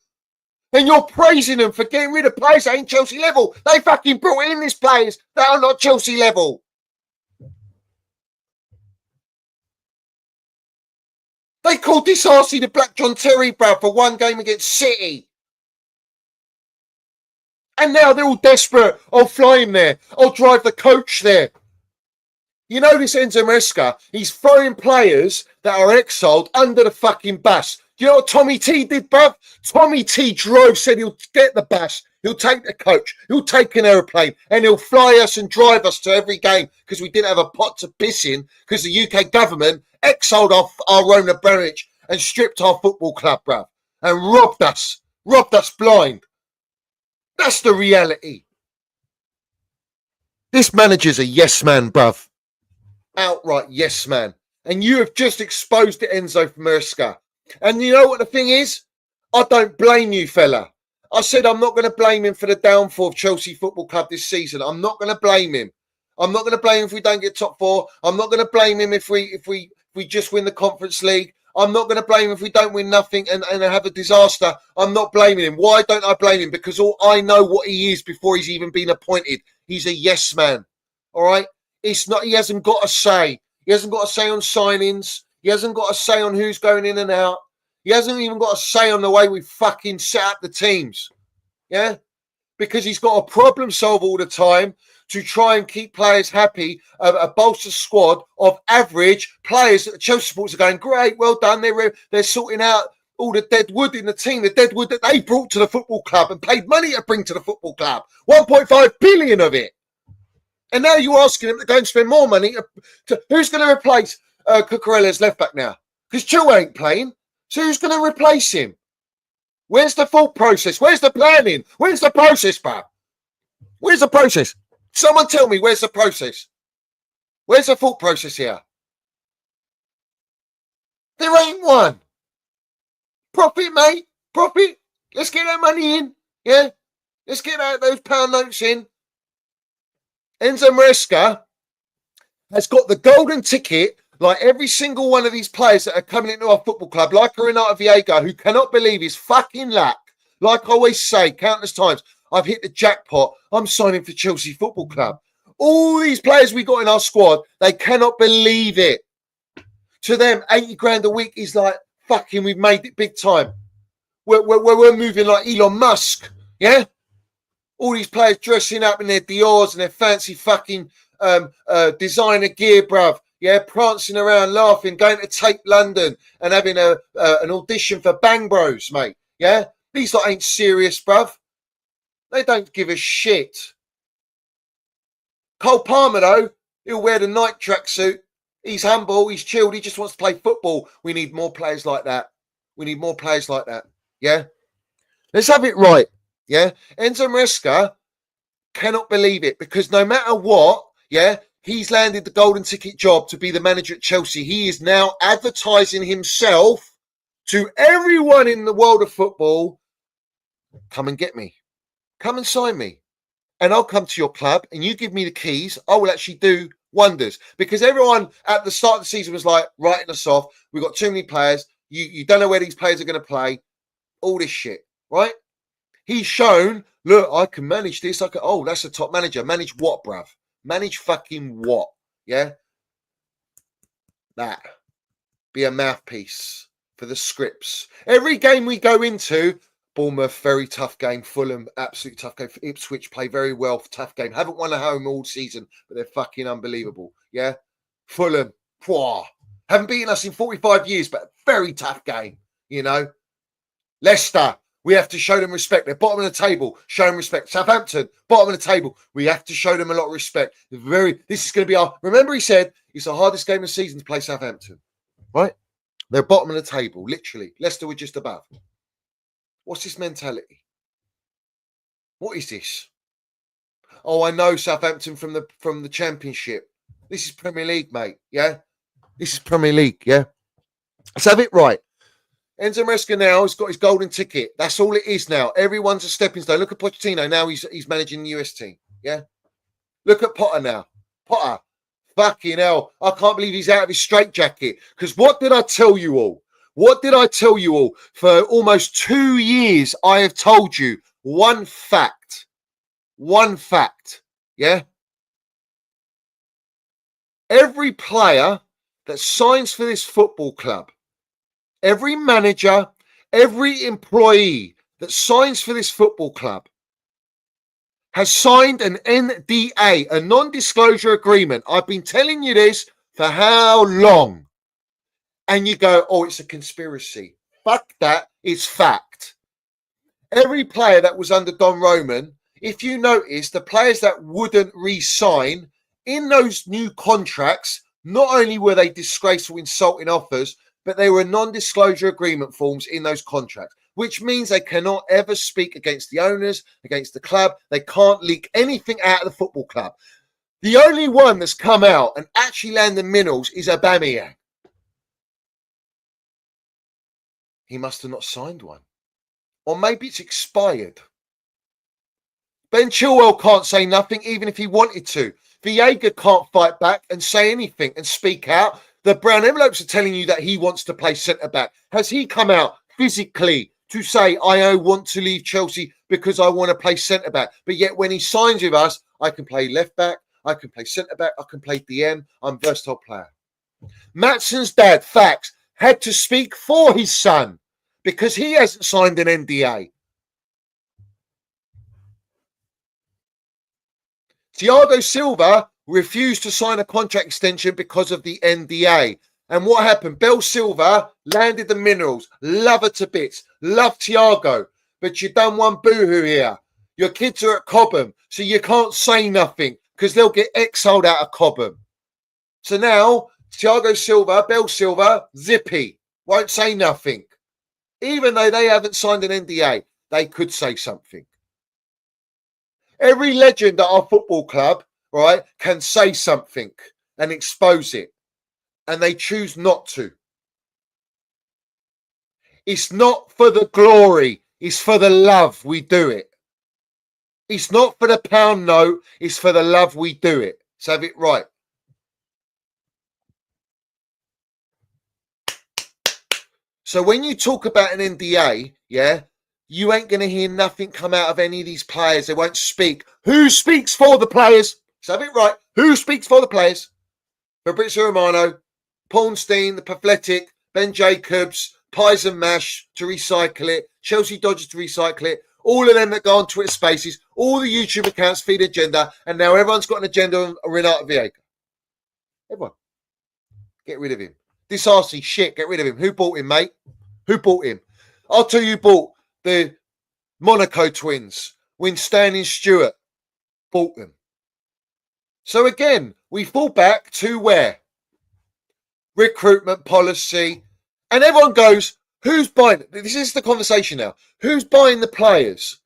And you're praising them for getting rid of players that ain't Chelsea level. They fucking brought in these players that are not Chelsea level. They called Disasi the Black John Terry, bruv, for one game against City. And now they're all desperate. I'll fly him there. I'll drive the coach there. You know this Enzo Maresca, he's throwing players that are exiled under the fucking bus. Do you know what Tommy T did, bruv? Tommy T drove, said he'll get the bus, he'll take the coach, he'll take an aeroplane, and he'll fly us and drive us to every game because we didn't have a pot to piss in because the UK government exiled our Roman Abramovich and stripped our football club, bruv, and robbed us blind. That's the reality. This manager's a yes man, bruv. Outright yes man. And you have just exposed Enzo Maresca. And you know what the thing is? I don't blame you, fella. I said I'm not going to blame him for the downfall of Chelsea Football Club this season. I'm not going to blame him. I'm not going to blame him if we don't get top four. I'm not going to blame him if we just win the Conference League. I'm not going to blame him if we don't win nothing and have a disaster. I'm not blaming him. Why don't I blame him? Because I know what he is before he's even been appointed. He's a yes man. All right? It's not. He hasn't got a say. He hasn't got a say on signings. He hasn't got a say on who's going in and out. He hasn't even got a say on the way we fucking set up the teams. Yeah? Because he's got a problem solve all the time to try and keep players happy, a bolster squad of average players that the Chelsea supporters are going, great, well done. They're sorting out all the dead wood in the team, the dead wood that they brought to the football club and paid money to bring to the football club. 1.5 billion of it. And now you're asking them to go and spend more money. Who's going to replace Cucurella's left back now? Because Chilwell ain't playing. So who's going to replace him? Where's the thought process? Where's the planning? Where's the process, bruv? Where's the process? Someone tell me, where's the process? Where's the thought process here? There ain't one. Profit, mate. Profit. Let's get that money in. Yeah? Let's get those pound notes in. Enzo Maresca has got the golden ticket like every single one of these players that are coming into our football club, like a Renato Viega, who cannot believe his fucking luck. Like I always say, countless times, I've hit the jackpot. I'm signing for Chelsea Football Club. All these players we got in our squad, they cannot believe it. To them, 80 grand a week is like, fucking, we've made it big time. We're moving like Elon Musk, yeah? All these players dressing up in their Dior's and their fancy fucking designer gear, bruv. Yeah, prancing around, laughing, going to Tape London and having an audition for Bang Bros, mate. Yeah? These lot ain't serious, bruv. They don't give a shit. Cole Palmer, though, he'll wear the night tracksuit. He's humble, he's chilled, he just wants to play football. We need more players like that. We need more players like that. Yeah? Let's have it right. Yeah? Enzo Maresca cannot believe it because no matter what, yeah, he's landed the golden ticket job to be the manager at Chelsea. He is now advertising himself to everyone in the world of football. Come and get me. Come and sign me. And I'll come to your club and you give me the keys. I will actually do wonders. Because everyone at the start of the season was like, writing us off. We've got too many players. You don't know where these players are going to play. All this shit, right? He's shown, look, I can manage this. Oh, that's a top manager. Manage what, bruv? Manage fucking what? Yeah? That. Be a mouthpiece for the scripts. Every game we go into, Bournemouth, very tough game. Fulham, absolutely tough game. Ipswich play very well, tough game. Haven't won a home all season, but they're fucking unbelievable. Yeah? Fulham, haven't beaten us in 45 years, but very tough game, you know? Leicester, we have to show them respect. They're bottom of the table. Show them respect. Southampton, bottom of the table. We have to show them a lot of respect. This is going to be our... Remember he said it's the hardest game of the season to play Southampton. Right? They're bottom of the table, literally. Leicester were just above. What's this mentality? What is this? Oh, I know Southampton from the Championship. This is Premier League, mate. Yeah? This is Premier League, yeah? Let's have it right. Enzo Maresca now has got his golden ticket. That's all it is now. Everyone's a stepping stone. Look at Pochettino. Now he's managing the US team. Yeah. Look at Potter now. Potter, Fucking hell. I can't believe he's out of his straitjacket. Because what did I tell you all? What did I tell you all? For almost 2 years, I have told you one fact. One fact. Yeah? Every player that signs for this football club, every manager, every employee that signs for this football club has signed an NDA, a non-disclosure agreement. I've been telling you this for how long? And you go, oh, it's a conspiracy. Fuck that. It's fact. Every player that was under Don Roman, if you notice, the players that wouldn't re-sign in those new contracts, not only were they disgraceful, insulting offers, but they were non-disclosure agreement forms in those contracts, which means they cannot ever speak against the owners, against the club. They can't leak anything out of the football club. The only one that's come out and actually landed minerals is Aubameyang. He must have not signed one. Or maybe it's expired. Ben Chilwell can't say nothing even if he wanted to. Viega can't fight back and say anything and speak out. The brown envelopes are telling you that he wants to play centre-back. Has he come out physically to say, I want to leave Chelsea because I want to play centre-back? But yet when he signs with us, I can play left-back, I can play centre-back, I can play DM. I'm a versatile player. Matson's dad, facts, had to speak for his son because he hasn't signed an NDA. Thiago Silva refused to sign a contract extension because of the NDA. And what happened? Bell Silva landed the minerals. Love her to bits. Love Thiago. But you done one boohoo here. Your kids are at Cobham, so you can't say nothing because they'll get exiled out of Cobham. So now, Thiago Silva, Bell Silva, zippy. Won't say nothing. Even though they haven't signed an NDA, they could say something. Every legend at our football club, right, can say something and expose it. And they choose not to. It's not for the glory. It's for the love we do it. It's not for the pound note. It's for the love we do it. Let's have it right. So when you talk about an NDA, yeah, you ain't going to hear nothing come out of any of these players. They won't speak. Who speaks for the players? Let's have it right. Who speaks for the players? Fabrizio Romano, Paulstein, the Pathetic, Ben Jacobs, Pies and Mash to recycle it, Chelsea Dodgers to recycle it, all of them that go on Twitter Spaces, all the YouTube accounts feed agenda, and now everyone's got an agenda on Renato Viega. Everyone. Get rid of him. Disasi, shit, get rid of him. Who bought him, mate? Who bought him? I'll tell you who bought the Monaco twins when Stanley Stewart bought them. So again, we fall back to where? Recruitment policy. And everyone goes, who's buying? This is the conversation now. Who's buying the players?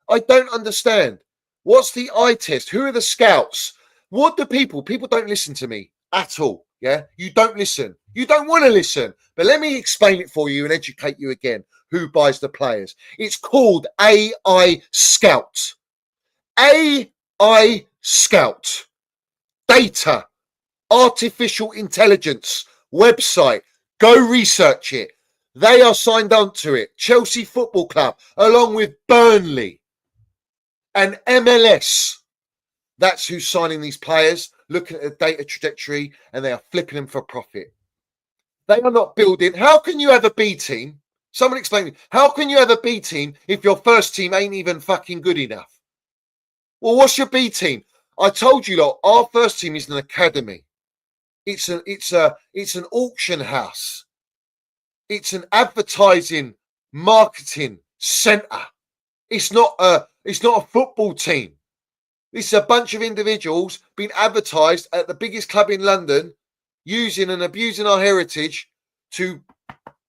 I don't understand. What's the eye test? Who are the scouts? What do people don't listen to me at all. Yeah, you don't listen. You don't want to listen. But let me explain it for you and educate you again. Who buys the players? It's called AI Scout. AI Scout. Data. Artificial intelligence. Website. Go research it. They are signed on to it. Chelsea Football Club, along with Burnley and MLS. That's who's signing these players, looking at the data trajectory, and they are flipping them for profit. They are not building. How can you have a B team? Someone explain me. How can you have a B team if your first team ain't even fucking good enough? Well, what's your B team? I told you, lot, our first team is an academy. It's an auction house. It's an advertising, marketing centre. It's not a football team. This is a bunch of individuals being advertised at the biggest club in London, using and abusing our heritage to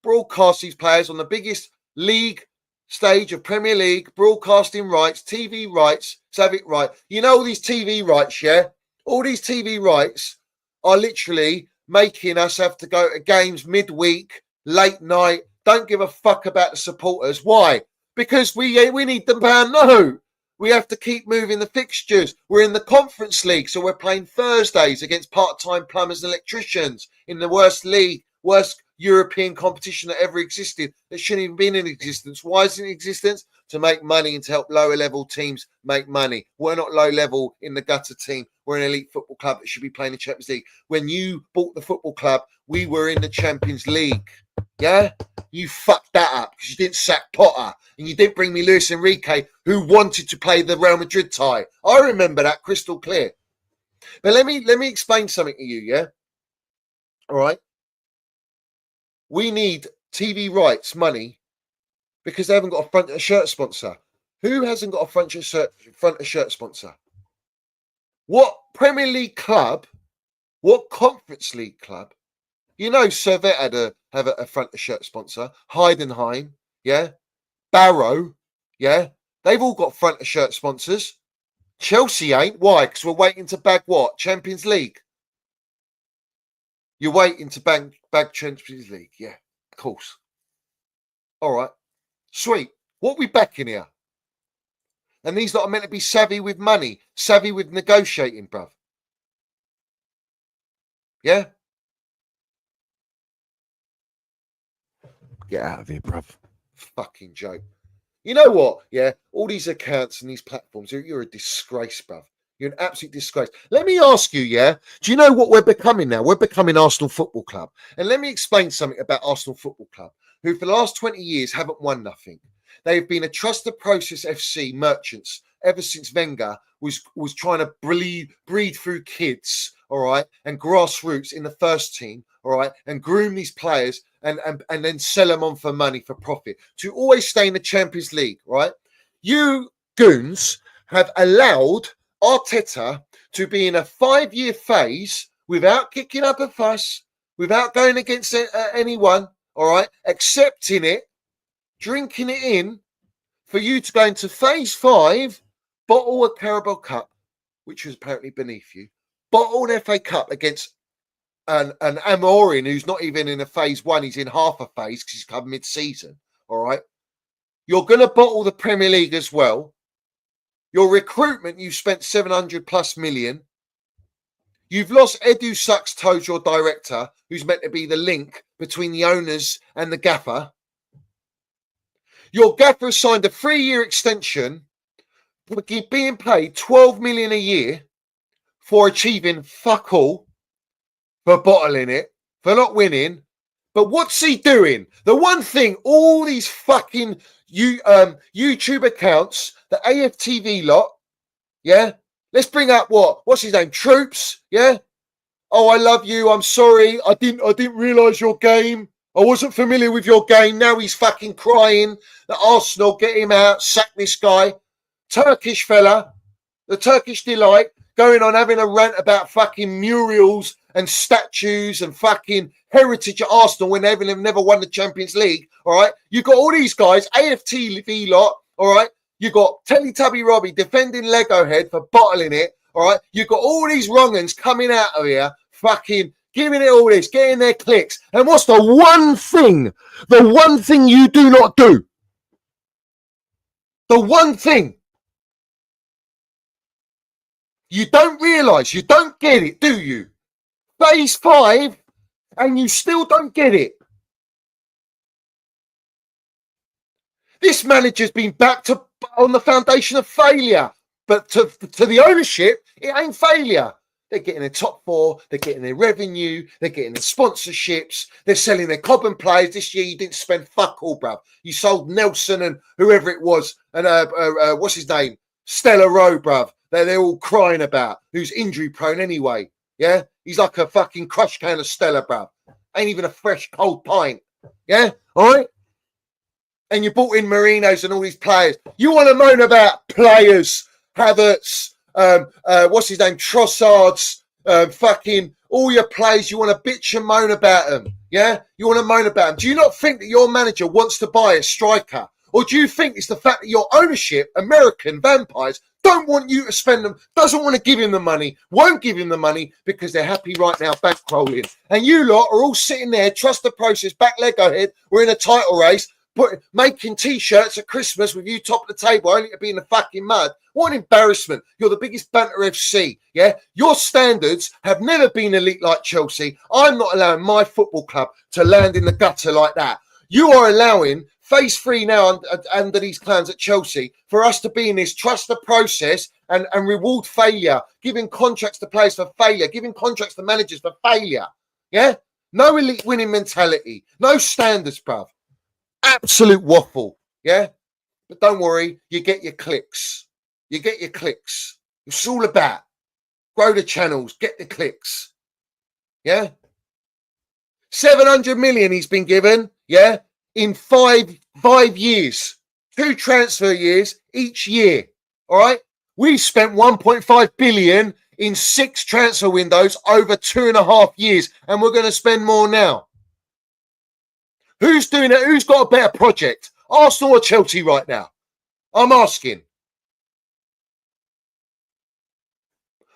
broadcast these players on the biggest league stage of Premier League, broadcasting rights, TV rights. Let's have it right. You know all these TV rights, yeah? All these TV rights are literally making us have to go to games midweek, late night. Don't give a fuck about the supporters. Why? Because we need the pound note. We have to keep moving the fixtures. We're in the Conference League, so we're playing Thursdays against part-time plumbers and electricians in the worst league, worst European competition that ever existed, that shouldn't even been in existence. Why is it in existence? To make money and to help lower level teams make money. We're not low level in the gutter team. We're an elite football club that should be playing the Champions League. When you bought the football club, we were in the Champions League. Yeah? You fucked that up because you didn't sack Potter and you didn't bring me Luis Enrique, who wanted to play the Real Madrid tie. I remember that crystal clear. But let me explain something to you, yeah? All right? We need TV rights money because they haven't got a front of shirt sponsor. Who hasn't got a front of shirt sponsor? What Premier League club, what Conference League club? You know, Servette have a front of shirt sponsor. Heidenheim, yeah. Barrow, yeah. They've all got front of shirt sponsors. Chelsea ain't. Why? Because we're waiting to bag what? Champions League. You're waiting to bag Champions League. Yeah, of course. All right. Sweet. What we backing here? And these lot are meant to be savvy with money, savvy with negotiating, bruv. Yeah? Get out of here, bruv. Fucking joke. You know what? Yeah, all these accounts and these platforms, you're a disgrace, bruv. You're an absolute disgrace. Let me ask you, yeah, do you know what we're becoming now? We're becoming Arsenal Football Club. And let me explain something about Arsenal Football Club, who for the last 20 years haven't won nothing. They've been a trusted process FC merchants ever since Wenger was trying to breed through kids, all right, and grassroots in the first team, all right, and groom these players and then sell them on for money, for profit, to always stay in the Champions League, right? You goons have allowed Arteta to be in a 5-year phase without kicking up a fuss, without going against anyone, all right, accepting it, drinking it in, for you to go into phase 5, bottle a Carabao Cup, which was apparently beneath you, bottle an FA Cup against an Amorin who's not even in a phase 1, he's in half a phase because he's come mid-season, all right? You're going to bottle the Premier League as well. Your recruitment, you've spent 700 plus million. You've lost Edu Sucks-Toes, your director, who's meant to be the link between the owners and the gaffer. Your gaffer signed a 3-year extension, being paid 12 million a year for achieving fuck all, for bottling it, for not winning. But what's he doing? The one thing all these fucking YouTube accounts, the AFTV lot, yeah? Let's bring up what's his name? Troops, yeah? Oh, I love you. I'm sorry. I didn't realise your game. I wasn't familiar with your game. Now he's fucking crying that Arsenal, get him out, sack this guy. Turkish fella, the Turkish delight, going on having a rant about fucking murals and statues and fucking heritage at Arsenal when they've never won the Champions League, all right? You got all these guys, AFTV lot, all right? You got Teletubby Robbie defending Lego Head for bottling it, all right? You got all these wrong-uns coming out of here, fucking giving it all this, getting their clicks. And what's the one thing you do not do? The one thing. You don't realise, you don't get it, do you? Phase 5, and you still don't get it. This manager's been backed up on the foundation of failure. But to the ownership, it ain't failure. They're getting their top 4, they're getting their revenue, they're getting their sponsorships, they're selling their Cobham players. This year you didn't spend fuck all, bruv. You sold Nelson and whoever it was, and what's his name? Stella Rowe, bruv. They're all crying about, who's injury prone anyway. Yeah? He's like a fucking crush can of Stella, bruv. Ain't even a fresh cold pint. Yeah? All right? And you bought in Marinos and all these players. You want to moan about players, Havertz, what's his name, Trossard's, fucking all your players. You want to bitch and moan about them. Yeah? You want to moan about them. Do you not think that your manager wants to buy a striker? Or do you think it's the fact that your ownership, American vampires, don't want you to spend them, doesn't want to give him the money, won't give him the money because they're happy right now bankrolling? And you lot are all sitting there, trust the process, back Lego head, we're in a title race, making T-shirts at Christmas with you top of the table only to be in the fucking mud. What an embarrassment. You're the biggest banter FC, yeah? Your standards have never been elite like Chelsea. I'm not allowing my football club to land in the gutter like that. You are allowing phase 3 now under these clowns at Chelsea for us to be in this trust the process and reward failure, giving contracts to players for failure, giving contracts to managers for failure, yeah? No elite winning mentality, no standards, bruv. Absolute waffle, yeah? But don't worry, you get your clicks. You get your clicks. It's all about grow the channels, get the clicks, yeah? 700 million he's been given, yeah, in five years. 2 transfer years each year, all right? We've spent 1.5 billion in 6 transfer windows over 2.5 years, and we're going to spend more now. Who's doing it? Who's got a better project? Arsenal or Chelsea right now? I'm asking.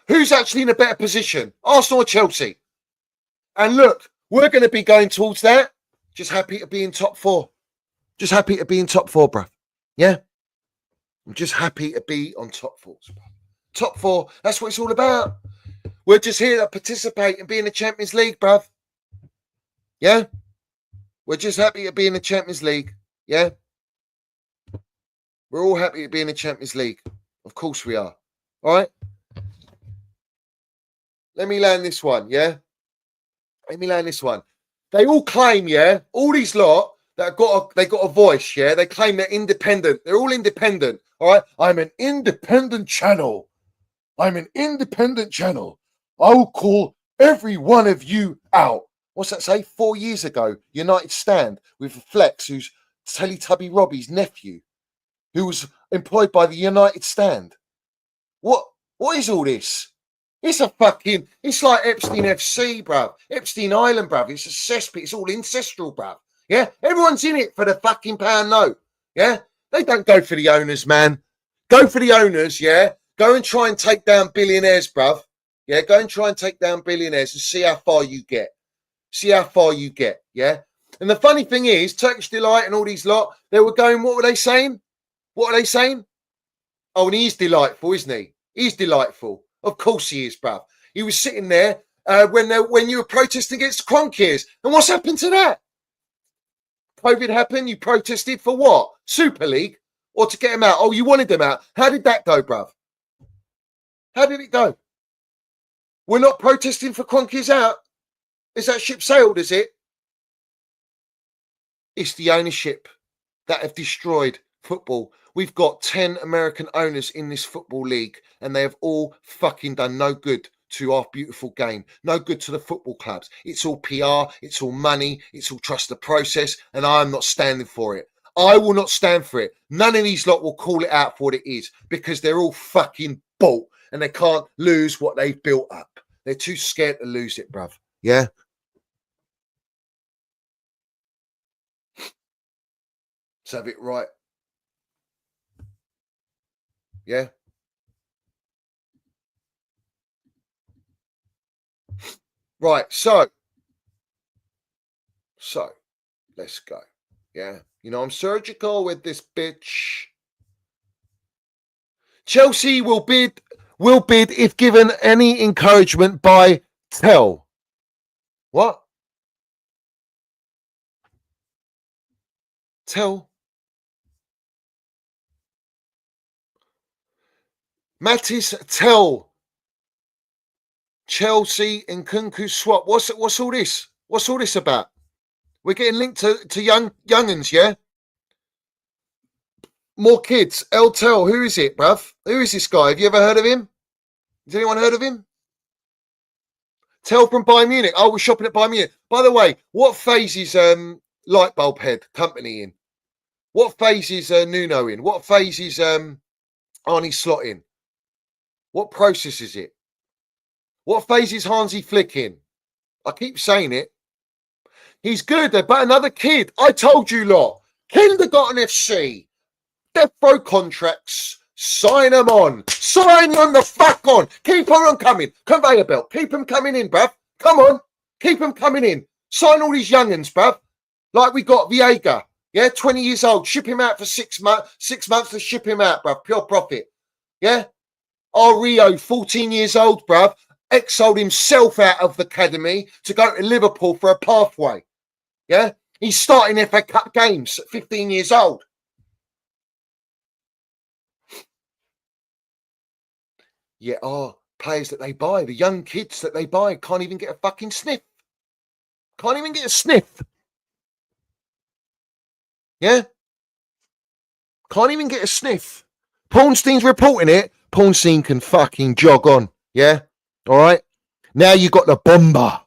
Who's actually in a better position? Arsenal or Chelsea? And look, we're going to be going towards that. Just happy to be in top 4. Just happy to be in top 4, bruv. Yeah? I'm just happy to be on top 4. Top 4, that's what it's all about. We're just here to participate and be in the Champions League, bruv. Yeah? We're just happy to be in the Champions League. Yeah? We're all happy to be in the Champions League. Of course we are. All right? Let me land this one, yeah? Let me land this one. They all claim, yeah, all these lot that they got a voice, yeah? They claim they're independent. They're all independent, all right? I'm an independent channel. I'm an independent channel. I will call every one of you out. What's that say? 4 years ago, United Stand with Flex, who's Teletubby Robbie's nephew, who was employed by the United Stand. What is all this? It's like Epstein FC, bruv. Epstein Island, bruv. It's a cesspit. It's all ancestral, bruv. Yeah? Everyone's in it for the fucking pound note. Yeah? They don't go for the owners, man. Go for the owners, yeah? Go and try and take down billionaires, bruv. Yeah? Go and try and take down billionaires and see how far you get. See how far you get, yeah? And the funny thing is, Turkish Delight and all these lot, they were going, what were they saying? What are they saying? Oh, and he's delightful, isn't he? He's delightful. Of course he is, bruv. He was sitting there when you were protesting against Cronkiers. And what's happened to that? COVID happened. You protested for what? Super League? Or to get him out? Oh, you wanted them out. How did that go, bruv? How did it go? We're not protesting for Cronkiers out. Is that ship sailed, is it? It's the ownership that have destroyed football. We've got 10 American owners in this football league, and they have all fucking done no good to our beautiful game. No good to the football clubs. It's all PR. It's all money. It's all trust the process, and I'm not standing for it. I will not stand for it. None of these lot will call it out for what it is, because they're all fucking bought, and they can't lose what they've built up. They're too scared to lose it, bruv. Yeah? Let's have it right. Yeah. Right. So let's go. Yeah. You know, I'm surgical with this bitch. Chelsea will bid if given any encouragement by Tel. What? Tel. Mattis Tel. Chelsea and Nkunku swap. What's all this? What's all this about? We're getting linked to young'uns, yeah? More kids. El Tel. Who is it, bruv? Who is this guy? Have you ever heard of him? Has anyone heard of him? Tel from Bayern Munich. Oh, we're shopping at Bayern Munich. By the way, what phase is Lightbulb Head company in? What phase is Nuno in? What phase is Arnie Slot in? What process is it? What phase is Hansi Flick in? I keep saying it. He's good, but another kid. I told you lot. Kindergarten FC. Death row contracts. Sign them on. Sign them the fuck on. Keep them on coming. Conveyor belt. Keep them coming in, bruv. Come on. Keep them coming in. Sign all these young'uns, bruv. Like we got Viega. Yeah, 20 years old. Ship him out for 6 months. 6 months to ship him out, bruv. Pure profit. Yeah. Our Rio, 14 years old, bruv, exiled himself out of the academy to go to Liverpool for a pathway. Yeah. He's starting FA Cup games at 15 years old. Yeah, our players that they buy, the young kids that they buy, can't even get a fucking sniff. Can't even get a sniff. Yeah? Can't even get a sniff. Pornstein's reporting it. Pornstein can fucking jog on. Yeah? All right? Now you got the bomber.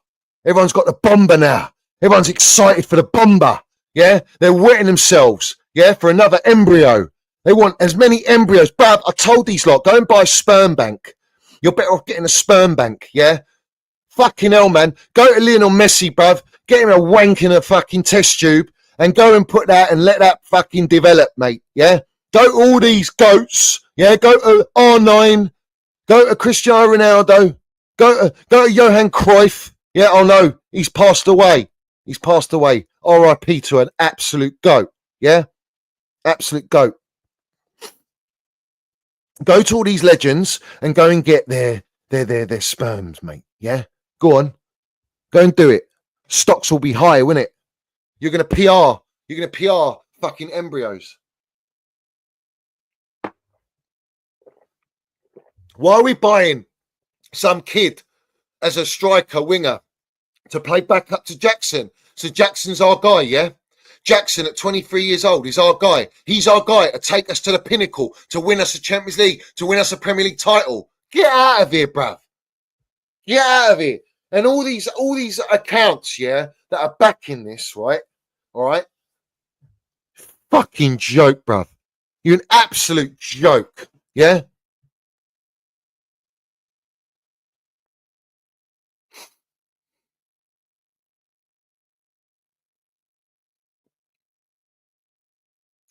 Everyone's got the bomber now. Everyone's excited for the bomber. Yeah? They're wetting themselves. Yeah? For another embryo. They want as many embryos. Bruv, I told these lot, go and buy a sperm bank. You're better off getting a sperm bank. Yeah? Fucking hell, man. Go to Lionel Messi, bruv. Get him a wank in a fucking test tube and go and put that and let that fucking develop, mate. Yeah? Go to all these goats. Yeah? Go to R9. Go to Cristiano Ronaldo. Go to Johan Cruyff. Yeah? Oh, no. He's passed away. He's passed away. R.I.P. to an absolute goat. Yeah? Absolute goat. Go to all these legends and go and get their sperms, mate. Yeah? Go on. Go and do it. Stocks will be high, won't it? You're going to PR. You're going to PR fucking embryos. Why are we buying some kid as a striker winger to play back up to Jackson? So Jackson's our guy, yeah? Jackson at 23 years old is our guy. He's our guy to take us to the pinnacle, to win us a Champions League, to win us a Premier League title. Get out of here, bruv. Get out of here. And all these accounts, yeah, that are backing this, right? All right? Fucking joke, bruv. You're an absolute joke, yeah?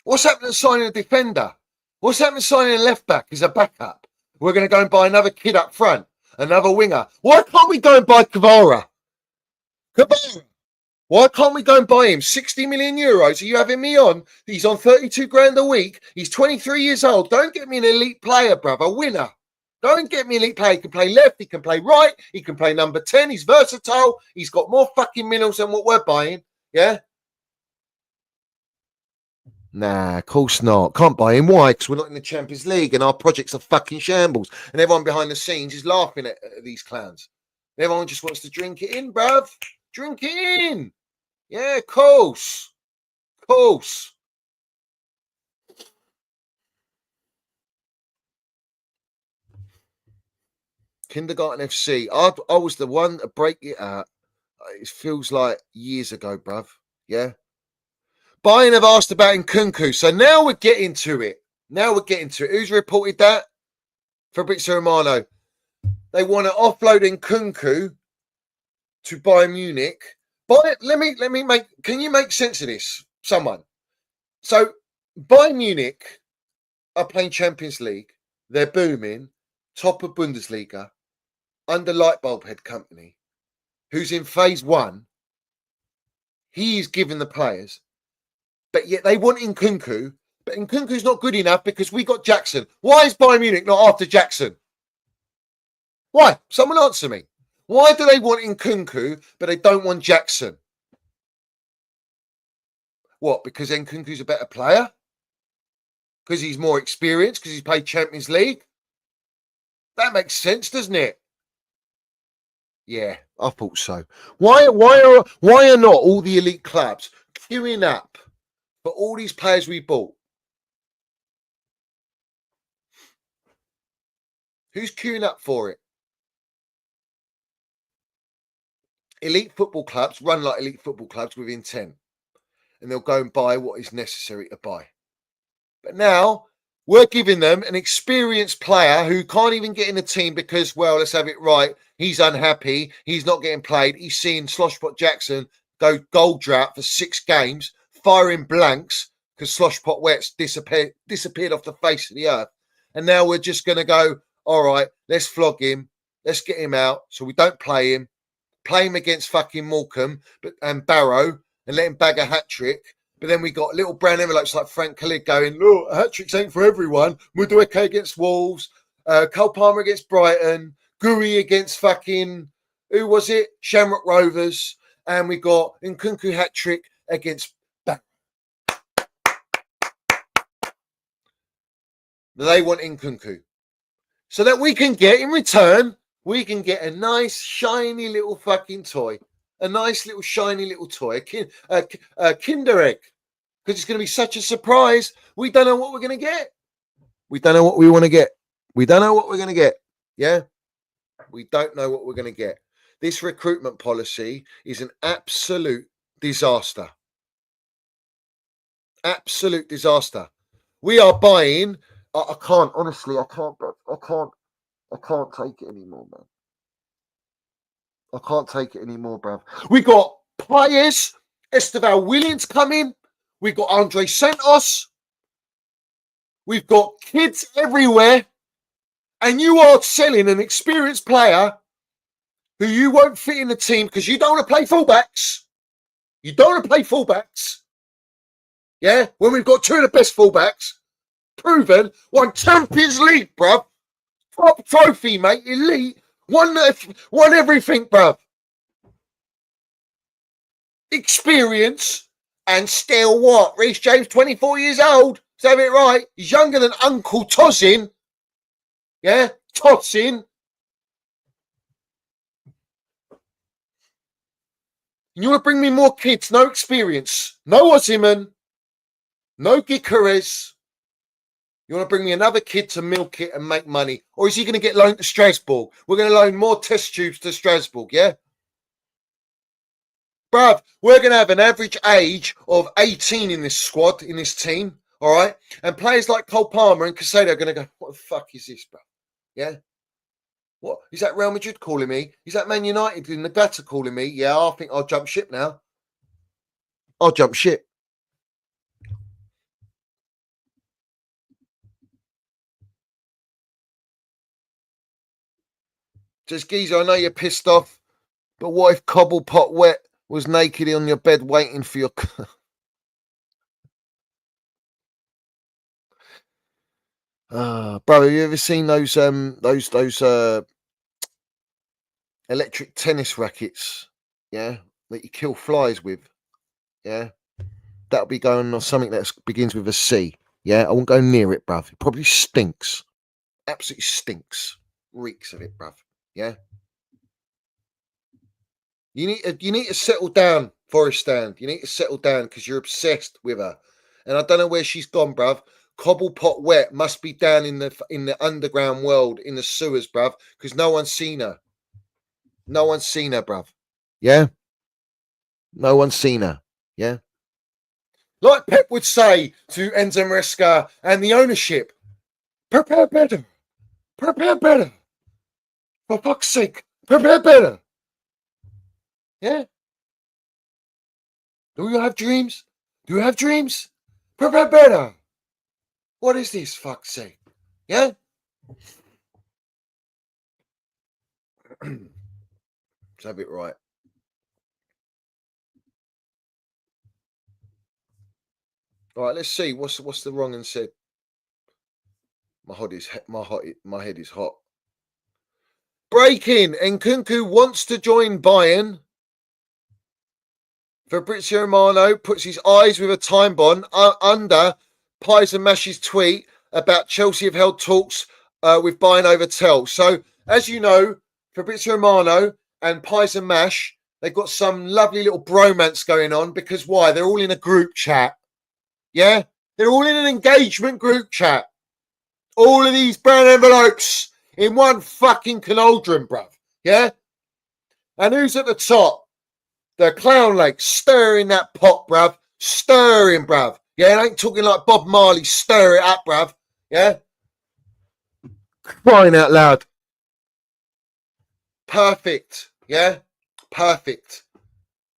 What's happened to signing a defender? What's happened to signing a left back as a backup? We're going to go and buy another kid up front, another winger. Why can't we go and buy Kvara? Why can't we go and buy him? 60 million euros. Are you having me on? He's on 32 grand a week. He's 23 years old. Don't get me an elite player, brother. A winner. Don't get me an elite player. He can play left. He can play right. He can play number 10. He's versatile. He's got more fucking minerals than what we're buying. Yeah? Nah, of course not. Can't buy him. Why? Because we're not in the Champions League and our projects are fucking shambles. And everyone behind the scenes is laughing at these clowns. Everyone just wants to drink it in, bruv. Drink it in. Yeah, of course. Of course. Kindergarten FC. I was the one to break it out. It feels like years ago, bruv. Yeah. Bayern have asked about Nkunku. So now we're getting to it. Who's reported that? Fabrizio Romano. They want to offload Nkunku to Bayern Munich. But let me make. Can you make sense of this? Someone. So Bayern Munich are playing Champions League. They're booming. Top of Bundesliga. Under Lightbulb Head Company. Who's in phase 1. He is giving the players. But yet they want Nkunku. But Nkunku's not good enough because we got Jackson. Why is Bayern Munich not after Jackson? Why? Someone answer me. Why do they want Nkunku, but they don't want Jackson? What? Because Nkunku's a better player? Because he's more experienced? Because he's played Champions League? That makes sense, doesn't it? Yeah, I thought so. Why are not all the elite clubs queuing up for all these players we bought? Who's queuing up for it? Elite football clubs run like elite football clubs with intent. And they'll go and buy what is necessary to buy. But now we're giving them an experienced player who can't even get in the team because, well, let's have it right. He's unhappy. He's not getting played. He's seeing Sloshpot Jackson go goal drought for 6 games, firing blanks because Sloshpot Wets disappeared off the face of the earth. And now we're just going to go, all right, let's flog him. Let's get him out so we don't play him. Play him against fucking Morecambe and Barrow and let him bag a hat-trick. But then we got little brown envelopes like Frank Khalid going, look, hat-tricks ain't for everyone. Madueke against Wolves, Cole Palmer against Brighton, Guri against fucking, who was it? Shamrock Rovers. And we got Nkunku hat-trick against Barrow. They want Nkunku. So that we can get, in return, we can get a nice, shiny little fucking toy. A nice little, shiny little toy. A Kinder Egg. Because it's going to be such a surprise. We don't know what we're going to get. We don't know what we want to get. We don't know what we're going to get. Yeah? We don't know what we're going to get. This recruitment policy is an absolute disaster. Absolute disaster. We are buying. I can't, honestly, I can't take it anymore, man. I can't take it anymore, bruv. We got players, Esteval Williams coming. We got Andre Santos. We've got kids everywhere. And you are selling an experienced player who you won't fit in the team because you don't want to play fullbacks. You don't want to play fullbacks. Yeah? When we've got two of the best fullbacks. Proven. Won Champions League, bruv. Top trophy, mate. Elite. Won everything, bruv. Experience. And still what? Reece James, 24 years old. Let's have it right. He's younger than Uncle Tosin. Yeah? Tosin. You want to bring me more kids? No experience. No Osimhen. No Gyökeres. You want to bring me another kid to milk it and make money? Or is he going to get loaned to Strasbourg? We're going to loan more test tubes to Strasbourg, yeah? Bruv, we're going to have an average age of 18 in this squad, in this team, all right? And players like Cole Palmer and Casado are going to go, what the fuck is this, bruv? Yeah? What? Is that Real Madrid calling me? Is that Man United in the gutter calling me? Yeah, I think I'll jump ship now. I'll jump ship. Just Geezer, I know you're pissed off, but what if Cobblepot Wet was naked on your bed waiting for your... Brother, have you ever seen those electric tennis rackets? Yeah, that you kill flies with. Yeah, that'll be going on something that begins with a C. Yeah, I won't go near it, bruv. It probably stinks. Absolutely stinks. Reeks of it, bruv. Yeah. You need to settle down, Forest Stand. You need to settle down because you're obsessed with her. And I don't know where she's gone, bruv. Cobblepot Wet must be down in the underground world, in the sewers, bruv, because no one's seen her. No one's seen her, bruv. Yeah? No one's seen her. Yeah? Like Pep would say to Enzo Maresca and the ownership, prepare better. Prepare better. For fuck's sake, prepare better. Yeah? Do you have dreams? Do you have dreams? Prepare better. What is this, fuck's sake? Yeah? Let's have it right. All right, let's see. What's the wrong and said? My head is hot. Breaking. Nkunku wants to join Bayern. Fabrizio Romano puts his eyes with a time bomb under Pies and Mash's tweet about Chelsea have held talks with Bayern over Tel. So, as you know, Fabrizio Romano and Pies and Mash, they've got some lovely little bromance going on because why? They're all in a group chat. Yeah? They're all in an engagement group chat. All of these brown envelopes in one fucking conundrum, bruv. Yeah? And who's at the top? The Clown Lake, stirring that pot, bruv. Stirring, bruv. Yeah, it ain't talking like Bob Marley, stir it up, bruv. Yeah? Crying out loud. Perfect. Yeah? Perfect.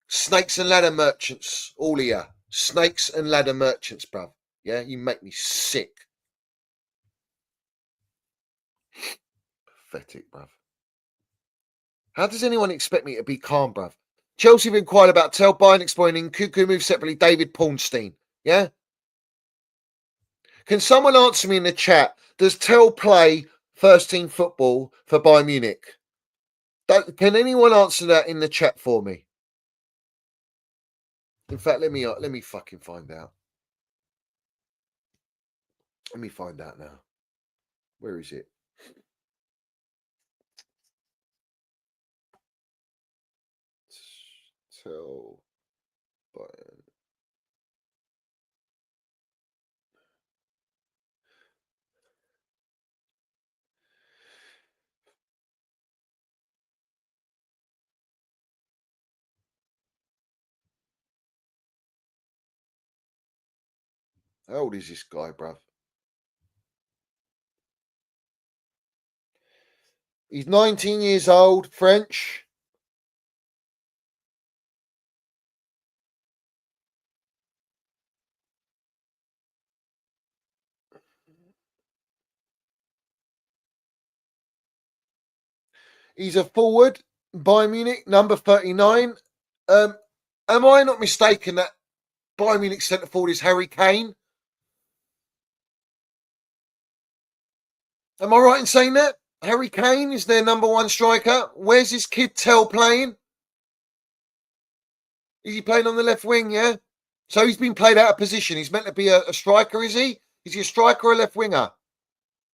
Snakes and ladder merchants, all of you. Snakes and ladder merchants, bruv. Yeah? You make me sick. Pathetic, bruv. How does anyone expect me to be calm, bruv? Chelsea have inquired about Tel buying, Expoing, Nkunku move separately, David Paulstein. Yeah? Can someone answer me in the chat? Does Tel play first team football for Bayern Munich? Can anyone answer that in the chat for me? In fact, let me fucking find out. Let me find out now. Where is it? Tel Bayern. How old is this guy, bruv? He's 19 years old, French. He's a forward, Bayern Munich, number 39. Am I not mistaken that Bayern Munich centre forward is Harry Kane? Am I right in saying that? Harry Kane is their number one striker. Where's this kid Tel playing? Is he playing on the left wing, yeah? So he's been played out of position. He's meant to be a striker, is he? Is he a striker or a left winger?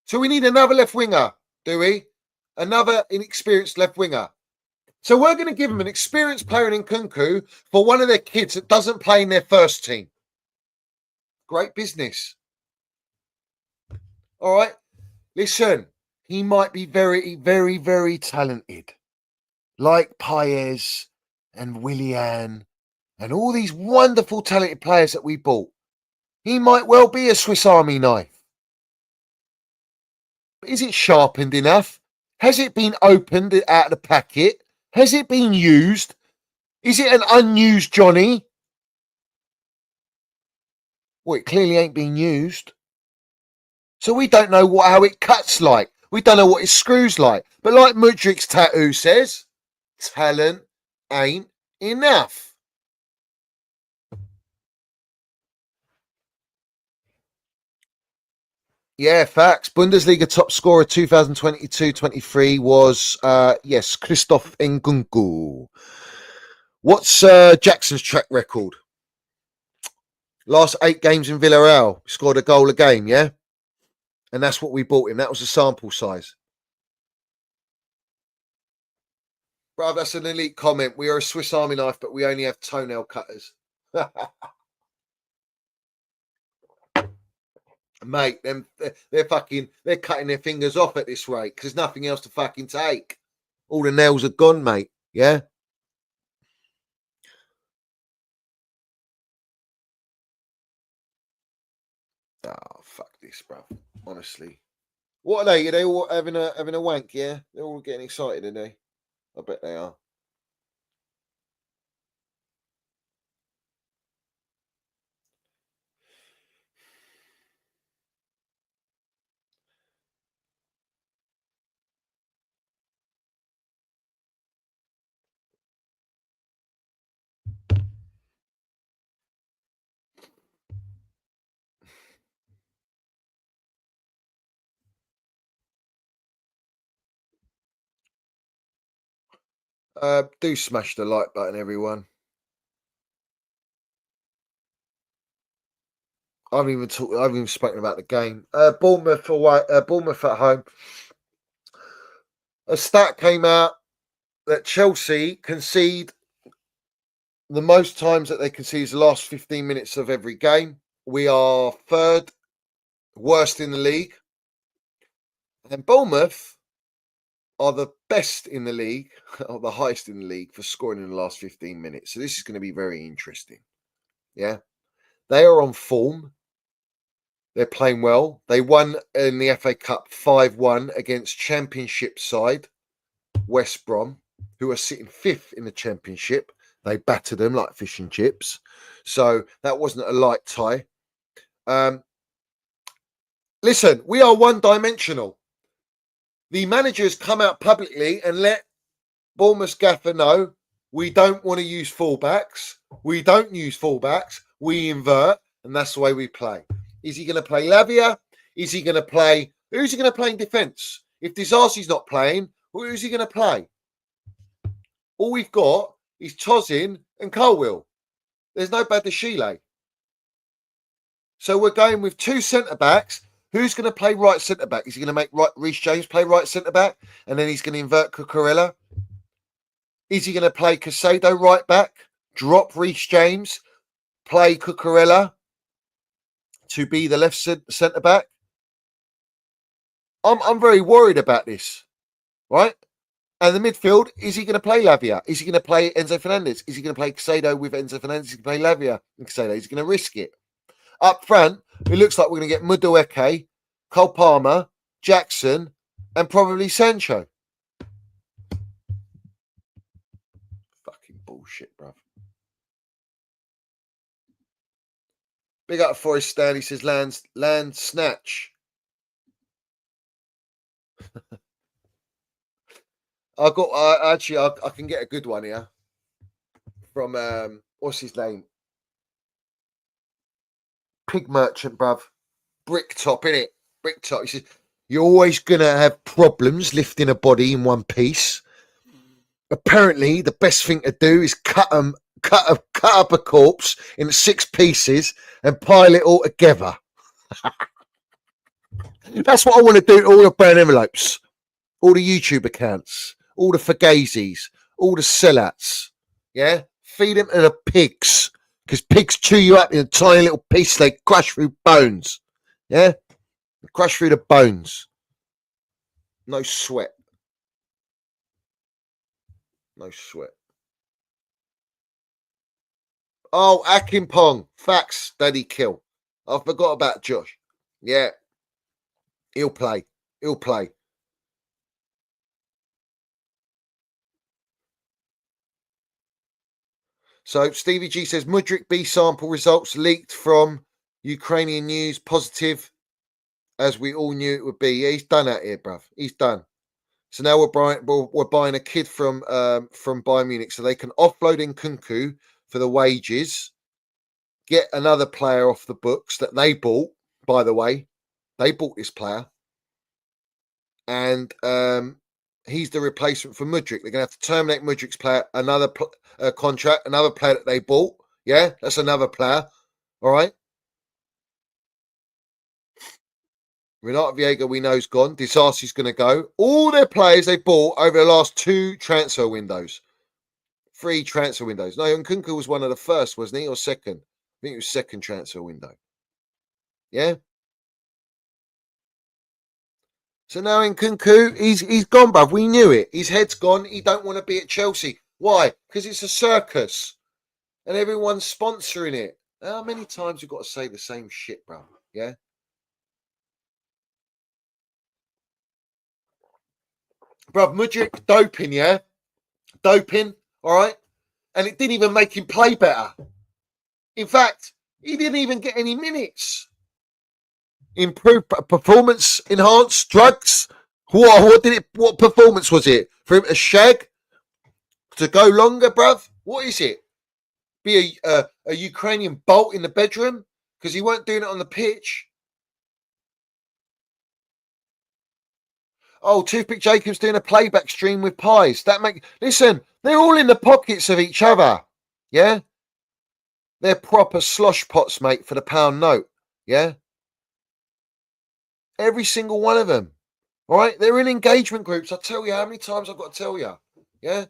So we need another left winger, do we? Another inexperienced left winger. So we're going to give him an experienced player in Nkunku for one of their kids that doesn't play in their first team. Great business. All right. Listen, he might be very, very, very talented. Like Paez and Willian and all these wonderful talented players that we bought. He might well be a Swiss Army knife. But is it sharpened enough? Has it been opened out of the packet? Has it been used? Is it an unused Johnny? Well, it clearly ain't been used. So we don't know how it cuts like. We don't know what it screws like. But like Mudrik's tattoo says, talent ain't enough. Yeah, facts. Bundesliga top scorer 2022-23 was, yes, Christoph Nkunku. What's Jackson's track record? Last 8 games in Villarreal, scored a goal a game, yeah? And that's what we bought him. That was the sample size. Bruv, that's an elite comment. We are a Swiss Army knife, but we only have toenail cutters. Mate, they're cutting their fingers off at this rate because there's nothing else to fucking take. All the nails are gone, mate. Yeah? Oh, fuck this, bruv. Honestly. What are they? Are they all having a wank, yeah? They're all getting excited, are they? I bet they are. Do smash the like button, everyone. I haven't even spoken about the game. Bournemouth at home. A stat came out that Chelsea concede the most times that they concede is the last 15 minutes of every game. We are third worst in the league. And Bournemouth are the best in the league, or the highest in the league for scoring in the last 15 minutes. So this is going to be very interesting. Yeah. They are on form. They're playing well. They won in the FA Cup 5-1 against Championship side West Brom, who are sitting 5th in the Championship. They battered them like fish and chips. So that wasn't a light tie. Listen, we are one-dimensional. The manager has come out publicly and let Bournemouth gaffer know We don't want to use fullbacks. We don't use fullbacks. We invert, and that's the way we play. Is he going to play Lavia? Is he going to play? Who's he going to play in defence? If Disasi's not playing, who's he going to play? All we've got is Tosin and Chilwell. There's no Badashile. So we're going with two centre-backs. Who's going to play right centre-back? Is he going to make Reece James play right centre-back? And then he's going to invert Cucurella? Is he going to play Casado right back? Drop Reece James? Play Cucurella to be the left centre-back? I'm very worried about this, right? And the midfield, is he going to play Lavia? Is he going to play Enzo Fernandez? Is he going to play Casado with Enzo Fernandez? Is he going to play Lavia and Casado? Is he going to risk it? Up front, it looks like we're going to get Mudueke, Cole Palmer, Jackson, and probably Sancho. Fucking bullshit, bruv. Big up Forest Stan. He says land snatch. I can get a good one here from what's his name? Pig Merchant, bruv. Bricktop, innit? Bricktop. He says, you're always going to have problems lifting a body in one piece. Apparently, the best thing to do is cut up a corpse in 6 pieces and pile it all together. That's what I want to do to all the brown envelopes, all the YouTube accounts, all the fagazis, all the sellouts. Yeah? Feed them to the pigs. Because pigs chew you up in a tiny little piece, they crush through bones. Yeah? They crush through the bones. No sweat. No sweat. Oh, Akinpong. Facts, Daddy Kill. I forgot about Josh. Yeah. He'll play. He'll play. So Stevie G says Mudryk B sample results leaked from Ukrainian news. Positive, as we all knew it would be. Yeah, he's done out here, bruv. He's done. So now we're buying a kid from Bayern Munich, so they can offload Nkunku for the wages, get another player off the books that they bought. By the way, they bought this player, and he's the replacement for Mudryk. They're going to have to terminate Mudryk's player, another contract, another player that they bought. Yeah, that's another player. All right. Renato Viega, we know, is gone. Disasi's going to go. All their players they bought over the last 2 transfer windows. 3 transfer windows. No, Nkunku was one of the first, wasn't he? Or second? I think it was second transfer window. Yeah? So now Nkunku, he's gone, bruv. We knew it. His head's gone. He don't want to be at Chelsea. Why? Because it's a circus. And everyone's sponsoring it. How many times you got to say the same shit, bruv? Yeah? Bruv, Mudryk doping, yeah? Doping, all right? And it didn't even make him play better. In fact, he didn't even get any minutes. Improved performance, enhanced drugs. What performance was it? For him to shag? To go longer, bruv? What is it? Be a Ukrainian bolt in the bedroom? Because he weren't doing it on the pitch. Oh, Toothpick Jacobs doing a playback stream with pies. Listen, they're all in the pockets of each other. Yeah? They're proper slosh pots, mate, for the pound note. Yeah? Every single one of them. All right? They're in engagement groups. I tell you how many times I've got to tell you. Yeah?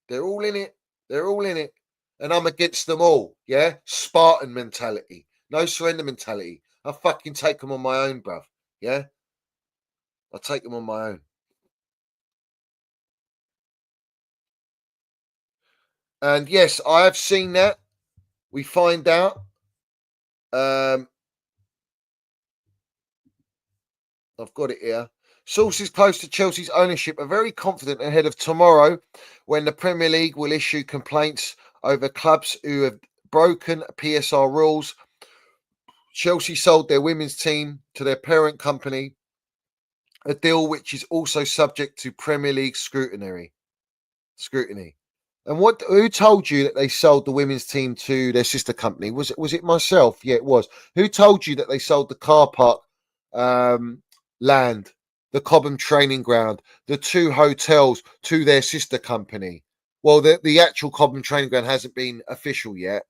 They're all in it. They're all in it. And I'm against them all. Yeah? Spartan mentality. No surrender mentality. I fucking take them on my own, bruv. Yeah? I'll take them on my own. And yes, I have seen that. We find out. I've got it here. Sources close to Chelsea's ownership are very confident ahead of tomorrow when the Premier League will issue complaints over clubs who have broken PSR rules. Chelsea sold their women's team to their parent company, a deal which is also subject to Premier League scrutiny. And who told you that they sold the women's team to their sister company? Was it myself? Yeah, it was. Who told you that they sold the car park land, the Cobham training ground, the 2 hotels to their sister company? Well, the actual Cobham training ground hasn't been official yet,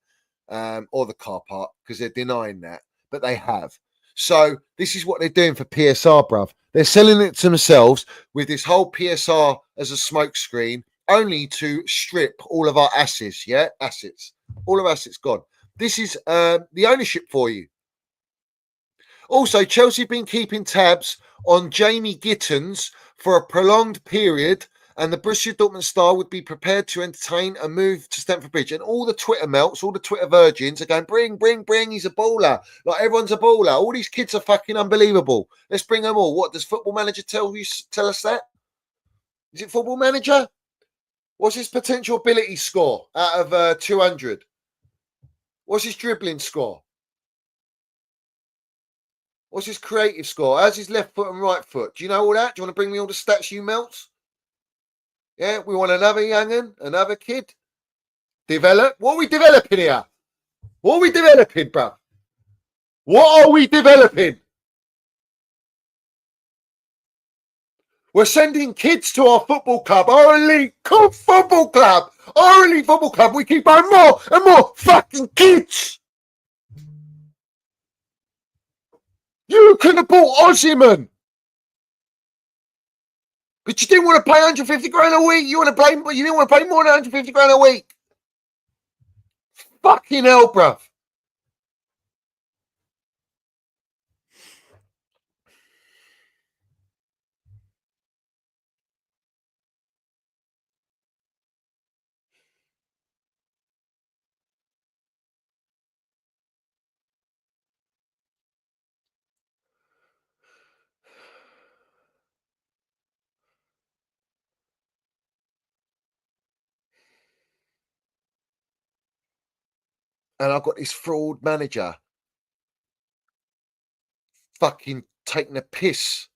or the car park, because they're denying that, but they have. So this is what they're doing for PSR, bruv. They're selling it to themselves with this whole PSR as a smokescreen, only to strip all of our assets. Yeah, assets. All of our assets gone. This is the ownership for you. Also, Chelsea have been keeping tabs on Jamie Gittens for a prolonged period, and the Borussia Dortmund star would be prepared to entertain a move to Stamford Bridge. And all the Twitter melts, all the Twitter virgins are going, bring, he's a baller. Like, everyone's a baller. All these kids are fucking unbelievable. Let's bring them all. What, does Football Manager tell us that? Is it Football Manager? What's his potential ability score out of 200? What's his dribbling score? What's his creative score? How's his left foot and right foot? Do you know all that? Do you want to bring me all the stats, you melts? Yeah, we want another young'un, another kid. Develop. What are we developing here? What are we developing, bruv? What are we developing? We're sending kids to our football club, our elite football club, our elite football club. We keep buying more and more fucking kids. You could have bought Osimhen, but you didn't want to pay 150 grand a week. You didn't want to pay more than 150 grand a week. Fucking hell, bruv. And I've got this fraud manager fucking taking a piss.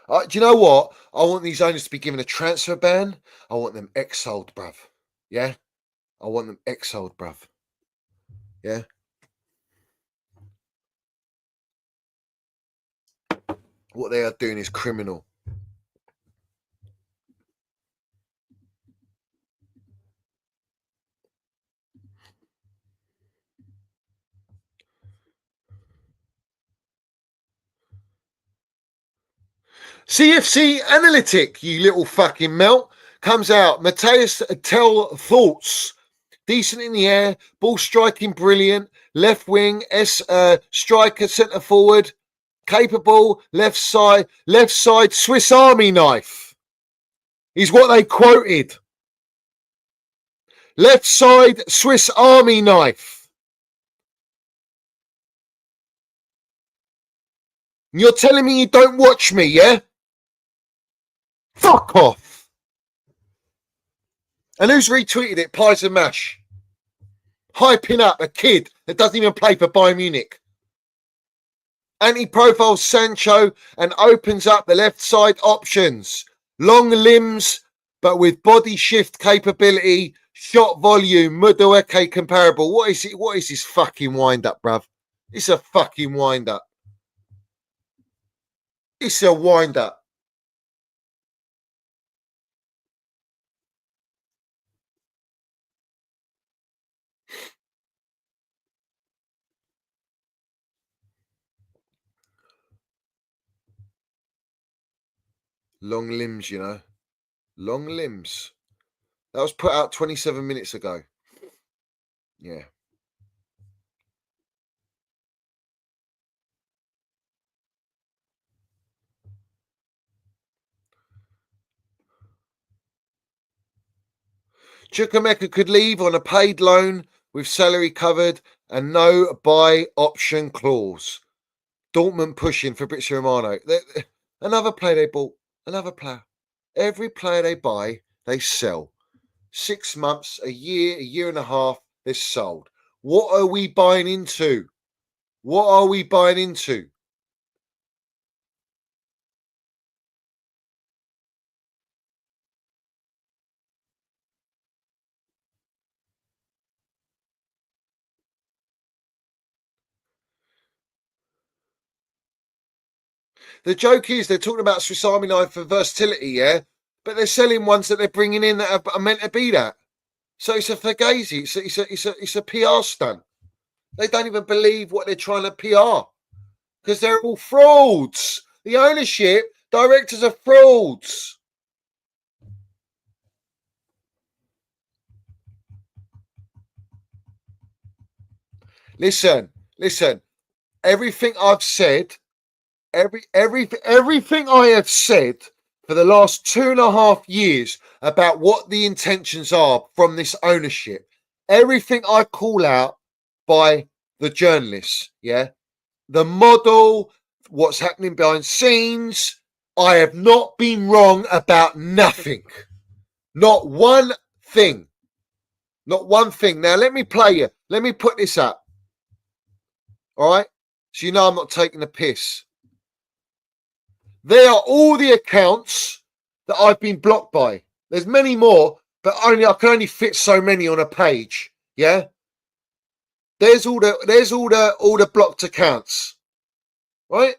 Do you know what? I want these owners to be given a transfer ban. I want them exiled, bruv. Yeah? I want them exiled, bruv. Yeah? What they are doing is criminal. CFC Analytic, you little fucking melt, comes out. Mateus Tel Thoughts. Decent in the air, ball striking brilliant, left wing, striker, centre forward, capable, left side, Swiss Army knife is what they quoted. Left side, Swiss Army knife. You're telling me you don't watch me, yeah? Fuck off. And who's retweeted it? Pies and Mash. Hyping up a kid that doesn't even play for Bayern Munich. Anti-profile Sancho and opens up the left side options. Long limbs, but with body shift capability, shot volume, Mudoeke comparable. What is it? What is this fucking wind-up, bruv? It's a fucking wind-up. It's a wind-up. Long limbs, you know. Long limbs. That was put out 27 minutes ago. Yeah. Chukwuemeka could leave on a paid loan with salary covered and no buy option clause. Dortmund pushing Fabrizio Romano. Another player they bought. Another player. Every player they buy, they sell. 6 months, a year and a half, they're sold. What are we buying into? What are we buying into? The joke is they're talking about Swiss Army knife for versatility, yeah? But they're selling ones that they're bringing in that are meant to be that. So it's a fugazi. It's a PR stunt. They don't even believe what they're trying to PR because they're all frauds. The ownership, directors are frauds. Listen. Everything I've said, everything I have said for the last 2.5 years about what the intentions are from this ownership, everything I call out by the journalists, yeah, the model, what's happening behind scenes, I have not been wrong about nothing. Not one thing. Not one thing. Now, let me play you. Let me put this up. All right? So you know I'm not taking the piss. There are all the accounts that I've been blocked by. There's many more, but I can only fit so many on a page. Yeah? There's all the blocked accounts. Right?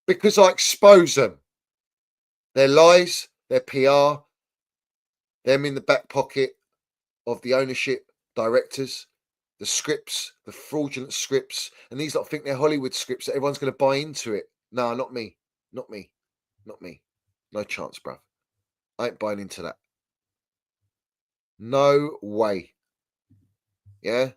Because I expose them. Their lies, their PR, them in the back pocket of the ownership, directors, the scripts, the fraudulent scripts, and these lot think they're Hollywood scripts that everyone's going to buy into it. No, not me. Not me. Not me. No chance, bruv. I ain't buying into that. No way. Yeah?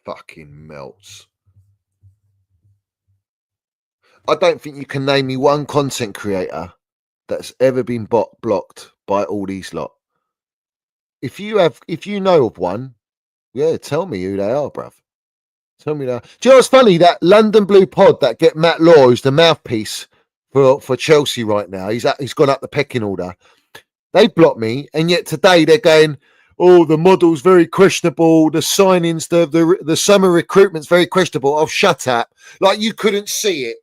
Fucking melts. I don't think you can name me one content creator that's ever been blocked by all these lot. If you know of one, yeah, tell me who they are, bruv. Tell me that. Do you know what's funny? That London Blue Pod that get Matt Law, who's the mouthpiece for Chelsea right now. He's gone up the pecking order. They blocked me, and yet today they're going, "Oh, the model's very questionable. The signings, the summer recruitment's very questionable." Oh, shut up! Like you couldn't see it.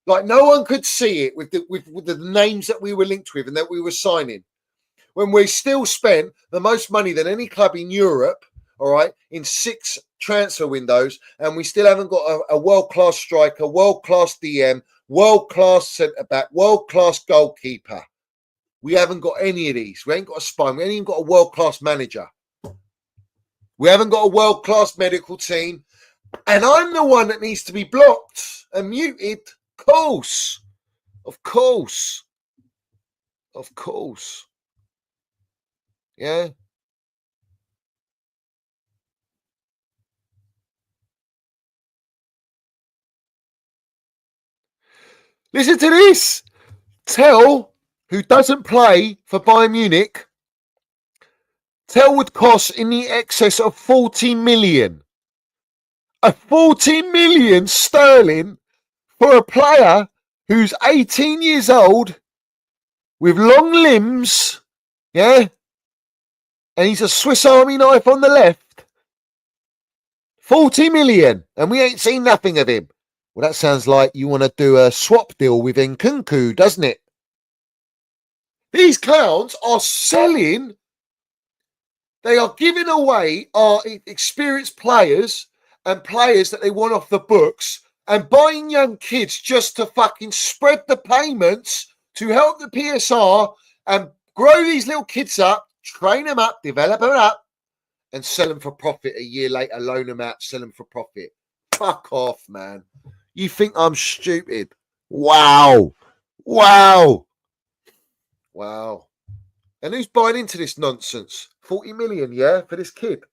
Like no one could see it with the names that we were linked with and that we were signing. When we still spent the most money than any club in Europe, all right, in 6 transfer windows, and we still haven't got a world-class striker, world-class DM, world-class centre-back, world-class goalkeeper. We haven't got any of these. We ain't got a spine. We ain't even got a world-class manager. We haven't got a world-class medical team. And I'm the one that needs to be blocked and muted. Of course. Of course. Of course. Yeah. Listen to this. Tel, who doesn't play for Bayern Munich, Tel would cost in the excess of 40 million. 40 million sterling for a player who's 18 years old with long limbs, yeah? And he's a Swiss Army knife on the left. 40 million, and we ain't seen nothing of him. Well, that sounds like you want to do a swap deal with Nkunku, doesn't it? These clowns are selling, they are giving away our experienced players and players that they want off the books and buying young kids just to fucking spread the payments to help the PSR and grow these little kids up, train them up, develop them up, and sell them for profit a year later, loan them out, sell them for profit. Fuck off, man. You think I'm stupid? Wow. Wow. Wow. And who's buying into this nonsense? 40 million, yeah, for this kid.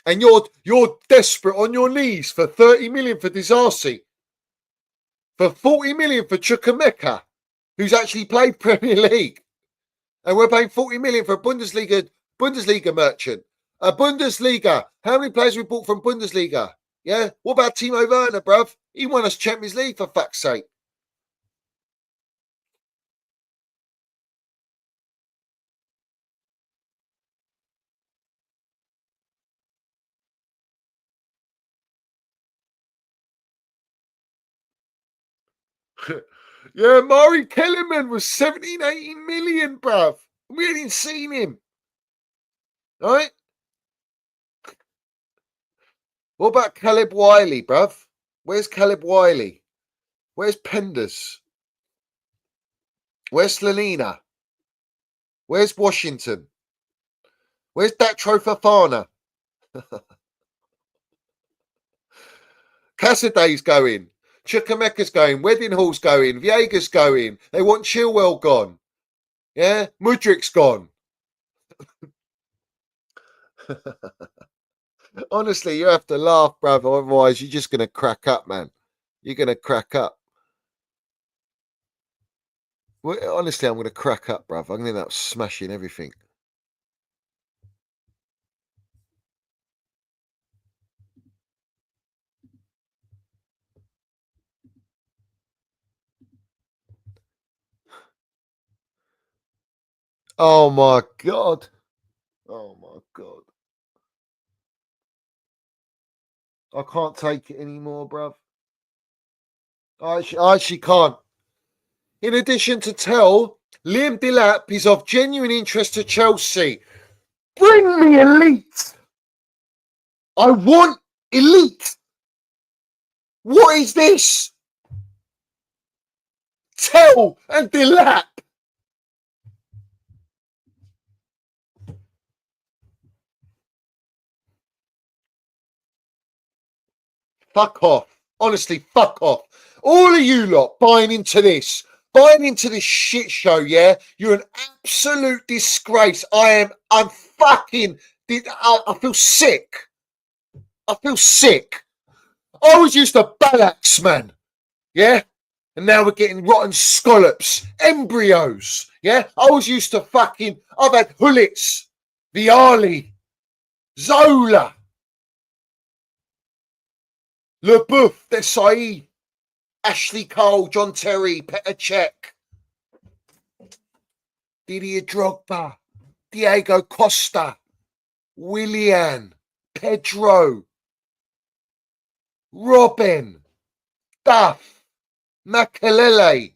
And you're desperate on your knees for 30 million for Disasi. For 40 million for Chukwemeka, who's actually played Premier League. And we're paying 40 million for a Bundesliga merchant. A Bundesliga. How many players we bought from Bundesliga? Yeah? What about Timo Werner, bruv? He won us Champions League, for fuck's sake. Yeah, Mari Kellerman was 17, 18 million, bruv. We hadn't seen him. All right? What about Caleb Wiley, bruv? Where's Caleb Wiley? Where's Penders? Where's Slanina? Where's Washington? Where's Datro Fafana? Cassaday's going. Chukwemeka's going. Wedding Hall's going. Viega's going. They want Chilwell gone. Yeah? Mudrik's gone. Honestly, you have to laugh, bruv. Otherwise, you're just going to crack up, man. You're going to crack up. Well, honestly, I'm going to crack up, bruv. I'm going to end up smashing everything. Oh, my God. Oh, my God. I can't take it anymore, bruv. I actually can't. In addition to Tel, Liam Delap is of genuine interest to Chelsea. Bring me elite. I want elite. What is this? Tel and Delap. Fuck off. Honestly, fuck off. All of you lot buying into this shit show, yeah? You're an absolute disgrace. I'm fucking, I feel sick. I feel sick. I was used to Balax, man. Yeah? And now we're getting rotten scallops, embryos. Yeah? I was used to I've had Hullits, Viali, Zola, LeBouf, Desai, Ashley Cole, John Terry, Petr Cech, Didier Drogba, Diego Costa, Willian, Pedro, Robin, Duff, Makalele,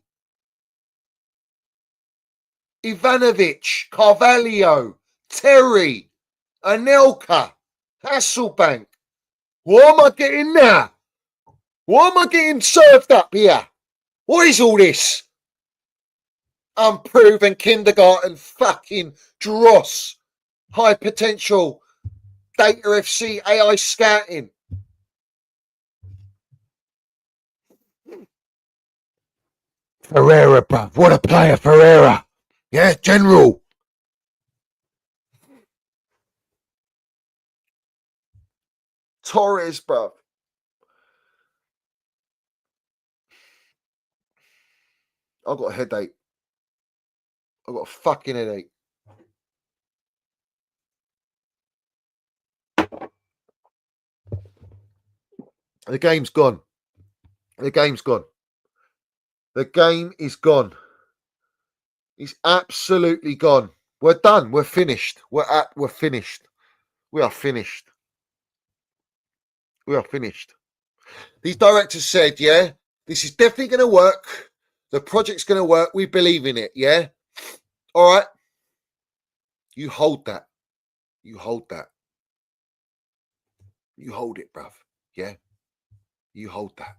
Ivanovic, Carvalho, Terry, Anelka, Hasselbank. What am I getting now? What am I getting served up here? What is all this? Unproven kindergarten fucking dross. High potential data FC AI scouting. Ferreira, bruv. What a player, Ferreira. Yeah, general. Torres, bruv. I've got a headache. I've got a fucking headache. The game's gone. The game's gone. The game is gone. It's absolutely gone. We're done. We're finished. We're finished. We are finished. We are finished. These directors said, yeah, this is definitely going to work. The project's going to work. We believe in it, yeah? All right. You hold that. You hold that. You hold it, bruv. Yeah? You hold that.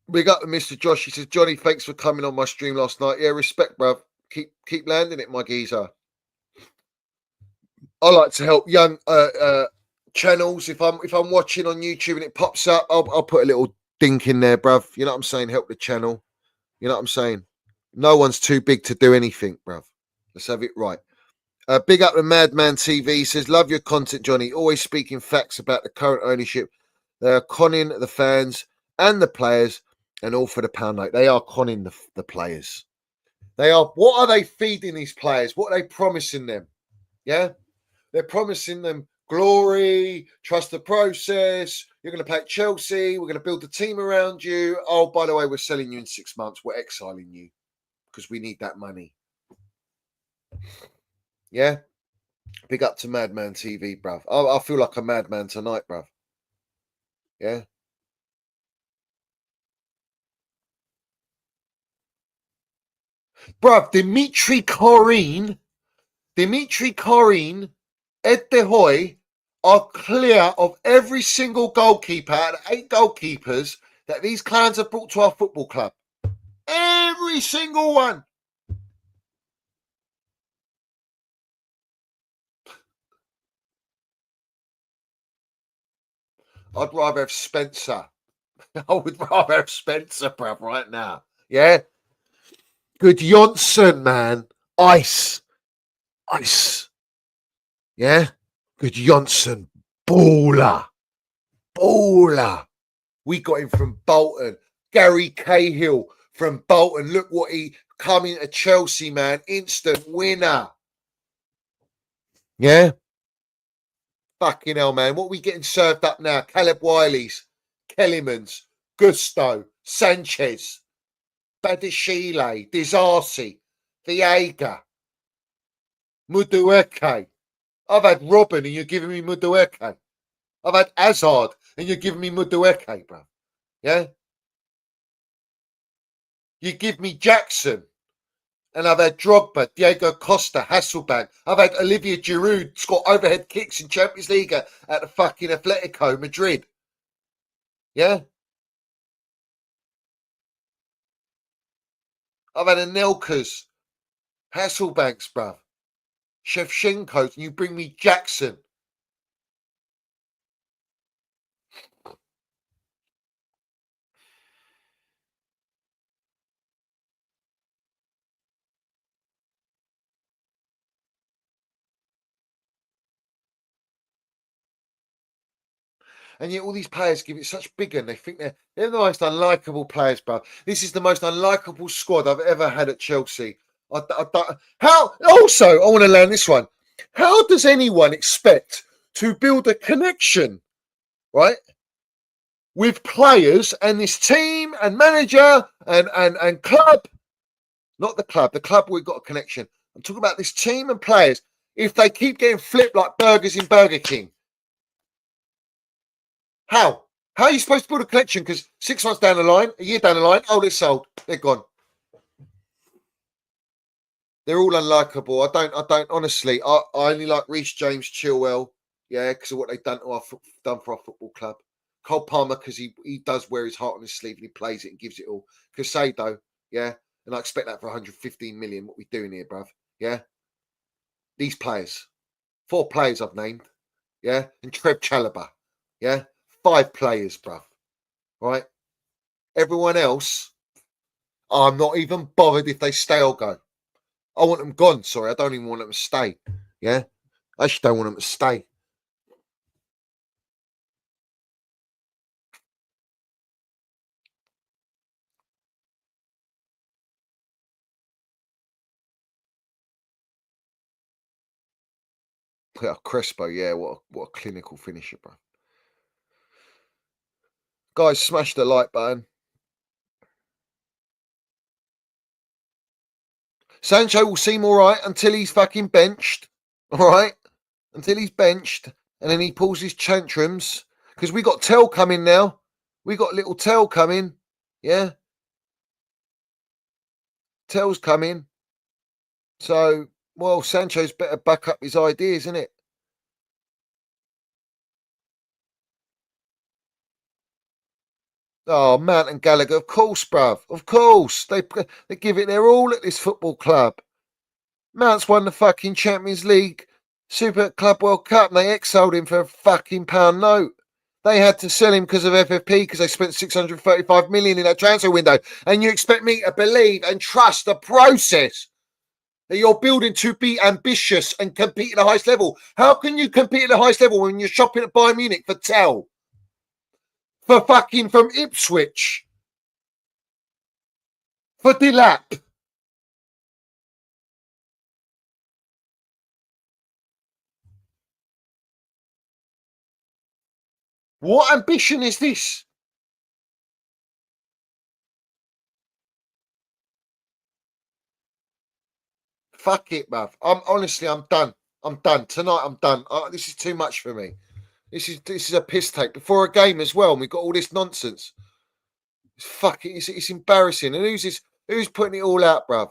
Big up to Mr. Josh. He says, Johnny, thanks for coming on my stream last night. Yeah, respect, bruv. Keep landing it, my geezer. I like to help young channels. If I'm watching on YouTube and it pops up, I'll put a little dink in there, bruv. You know what I'm saying? Help the channel. You know what I'm saying? No one's too big to do anything, bruv. Let's have it right. Big up to Madman TV. He says, love your content, Johnny. Always speaking facts about the current ownership. They are conning the fans and the players, and all for the pound note. They are conning the players. They are. What are they feeding these players? What are they promising them? Yeah? They're promising them glory, trust the process. You're going to play at Chelsea. We're going to build a team around you. Oh, by the way, we're selling you in 6 months. We're exiling you because we need that money. Yeah? Big up to Madman TV, bruv. I feel like a madman tonight, bruv. Yeah? Bruv, Dimitri Corinne Dimitri Corin, Ed De Hoy are clear of every single goalkeeper out of 8 goalkeepers that these clowns have brought to our football club. Every single one. I'd rather have Spencer. I would rather have Spencer, bruv, right now. Yeah? Good Johnson, man. Ice. Yeah? Good Johnson. Baller. We got him from Bolton. Gary Cahill from Bolton. Look what he coming to Chelsea, man. Instant winner. Yeah? Fucking hell, man. What are we getting served up now? Caleb Wiley's, Kellyman's, Gusto, Sanchez, Badishile, Disasi, Viega, Mudueke. I've had Robin and you're giving me Mudueke. I've had Hazard and you're giving me Mudueke, bro. Yeah? You give me Jackson and I've had Drogba, Diego Costa, Hasselbank. I've had Olivier Giroud score overhead kicks in Champions League at the fucking Atletico Madrid. Yeah? I've had Anelkas, Hasselbanks, bruv. Shevchenko's, and you bring me Jackson. And yet all these players give it such big and they think they're the most unlikable players, bruv. This is the most unlikable squad I've ever had at Chelsea. How? Also, I want to learn this one. How does anyone expect to build a connection, right, with players and this team and manager and club? Not the club. The club, we've got a connection. I'm talking about this team and players. If they keep getting flipped like burgers in Burger King. How? How are you supposed to build a connection? Because 6 months down the line, a year down the line, oh, they're sold. They're gone. They're all unlikable. I don't, honestly, I only like Reece James, Chilwell, yeah, because of what they've done for our football club. Cole Palmer, because he does wear his heart on his sleeve and he plays it and gives it all. Casado, yeah, and I expect that for 115 million, what we're doing here, bruv, yeah. These players, 4 players I've named, yeah, and Trev Chalobah, yeah. 5 players, bruv. Right? Everyone else, I'm not even bothered if they stay or go. I want them gone. Sorry, I don't even want them to stay. Yeah? I actually don't want them to stay. Yeah, Crespo, yeah, what a clinical finisher, bro. Guys, smash the like button. Sancho will seem all right until he's fucking benched. All right? Until he's benched. And then he pulls his tantrums. Because we got Tel coming now. We got little Tel coming. Yeah? Tel's coming. So, well, Sancho's better back up his ideas, isn't it? Oh, Mount and Gallagher, of course, bruv. Of course. They give it their all at this football club. Mount's won the fucking Champions League, Super Club World Cup, and they exiled him for a fucking pound note. They had to sell him because of FFP because they spent 635 million in that transfer window. And you expect me to believe and trust the process that you're building to be ambitious and compete at the highest level? How can you compete at the highest level when you're shopping at Bayern Munich for Tel? For fucking from Ipswich. For Delap. What ambition is this? Fuck it, bruv. I'm done. I'm done. Tonight I'm done. This is too much for me. This is a piss take before a game as well. And we've got all this nonsense. It's fucking it's embarrassing. And who's putting it all out, bruv?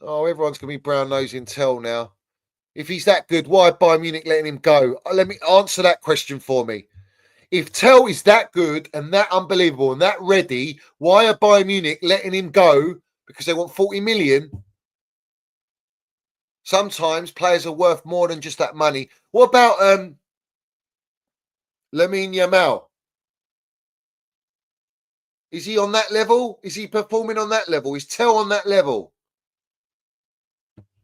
Oh, everyone's going to be brown-nosing Tel now. If he's that good, why Bayern Munich letting him go? Let me answer that question for me. If Tel is that good and that unbelievable and that ready, why are Bayern Munich letting him go? Because they want 40 million. Sometimes players are worth more than just that money. What about Lamine Yamal? Is he on that level? Is he performing on that level? Is Tel on that level?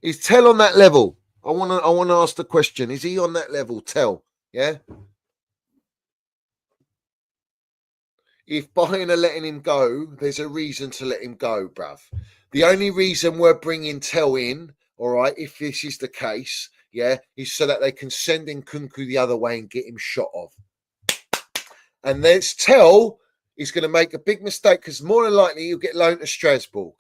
Is Tel on that level? I want to ask the question. Is he on that level, Tel? Yeah. If Bayern are letting him go, there's a reason to let him go, bruv. The only reason we're bringing Tel in, all right, if this is the case, yeah, is so that they can send Nkunku the other way and get him shot off. And there's Tel is going to make a big mistake because more than likely he'll get loaned to Strasbourg.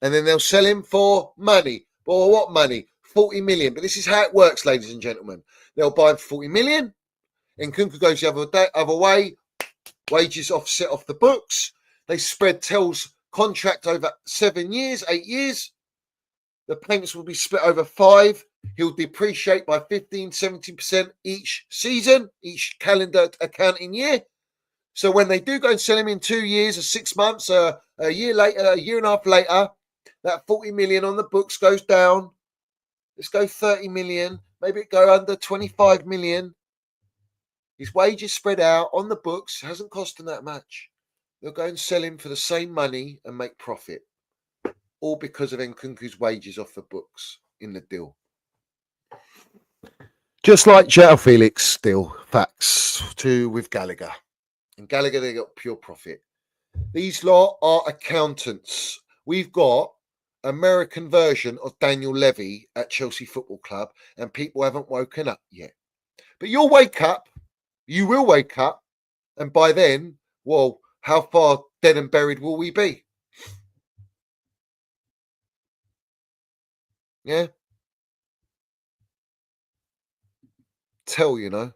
And then they'll sell him for money. Well, what money? 40 million. But this is how it works, ladies and gentlemen. They'll buy him for 40 million. Nkunku goes the other way. Wages offset off the books. They spread Tel's contract over 7 years, 8 years. The payments will be split over 5. He'll depreciate by 15, 70% each season, each calendar accounting year. So when they do go and sell him in 2 years or 6 months, a year later, a year and a half later, that 40 million on the books goes down. Let's go 30 million. Maybe it go under 25 million. His wages spread out on the books. Hasn't cost them that much. They'll go and sell him for the same money and make profit. All because of Nkunku's wages off the books in the deal. Just like João Felix still, facts, too, with Gallagher. And Gallagher, they got pure profit. These lot are accountants. We've got American version of Daniel Levy at Chelsea Football Club, and people haven't woken up yet. But you'll wake up. You will wake up. And by then, well, how far dead and buried will we be? Yeah. Tel, you know.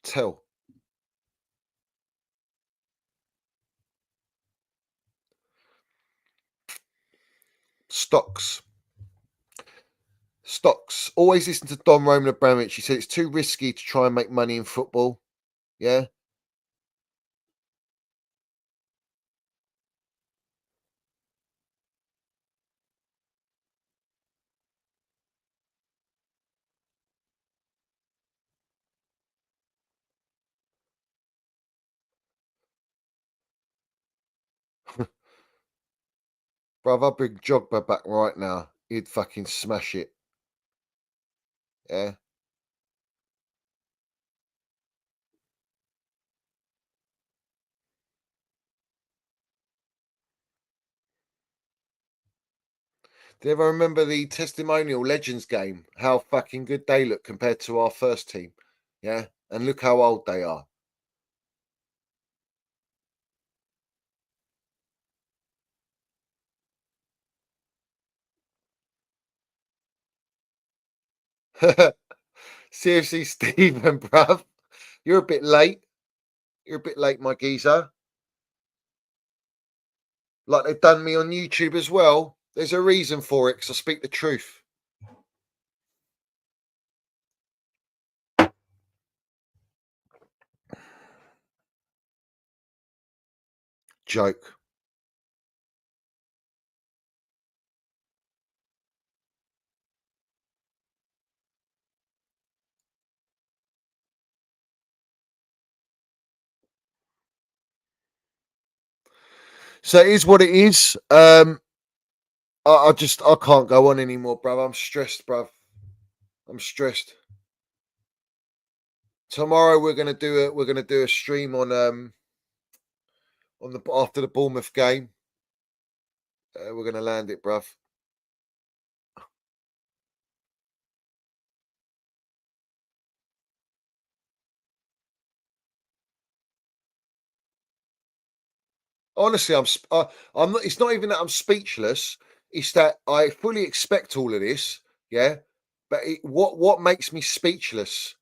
Tel. Stocks. Always listen to Don Roman Abramovich. He said it's too risky to try and make money in football. Yeah. Bruv, I'll bring Jogba back right now. He'd fucking smash it. Yeah. Do you ever remember the Testimonial Legends game? How fucking good they look compared to our first team. Yeah. And look how old they are. Seriously, Stephen, bruv. You're a bit late. You're a bit late, my geezer. Like they've done me on YouTube as well. There's a reason for it because I speak the truth. Joke. So it is what it is. I can't go on anymore, bruv. I'm stressed, bruv. I'm stressed. Tomorrow we're gonna do a stream on the after the Bournemouth game. We're gonna land it, bruv. Honestly, I'm not. It's not even that I'm speechless. It's that I fully expect all of this. Yeah, but what makes me speechless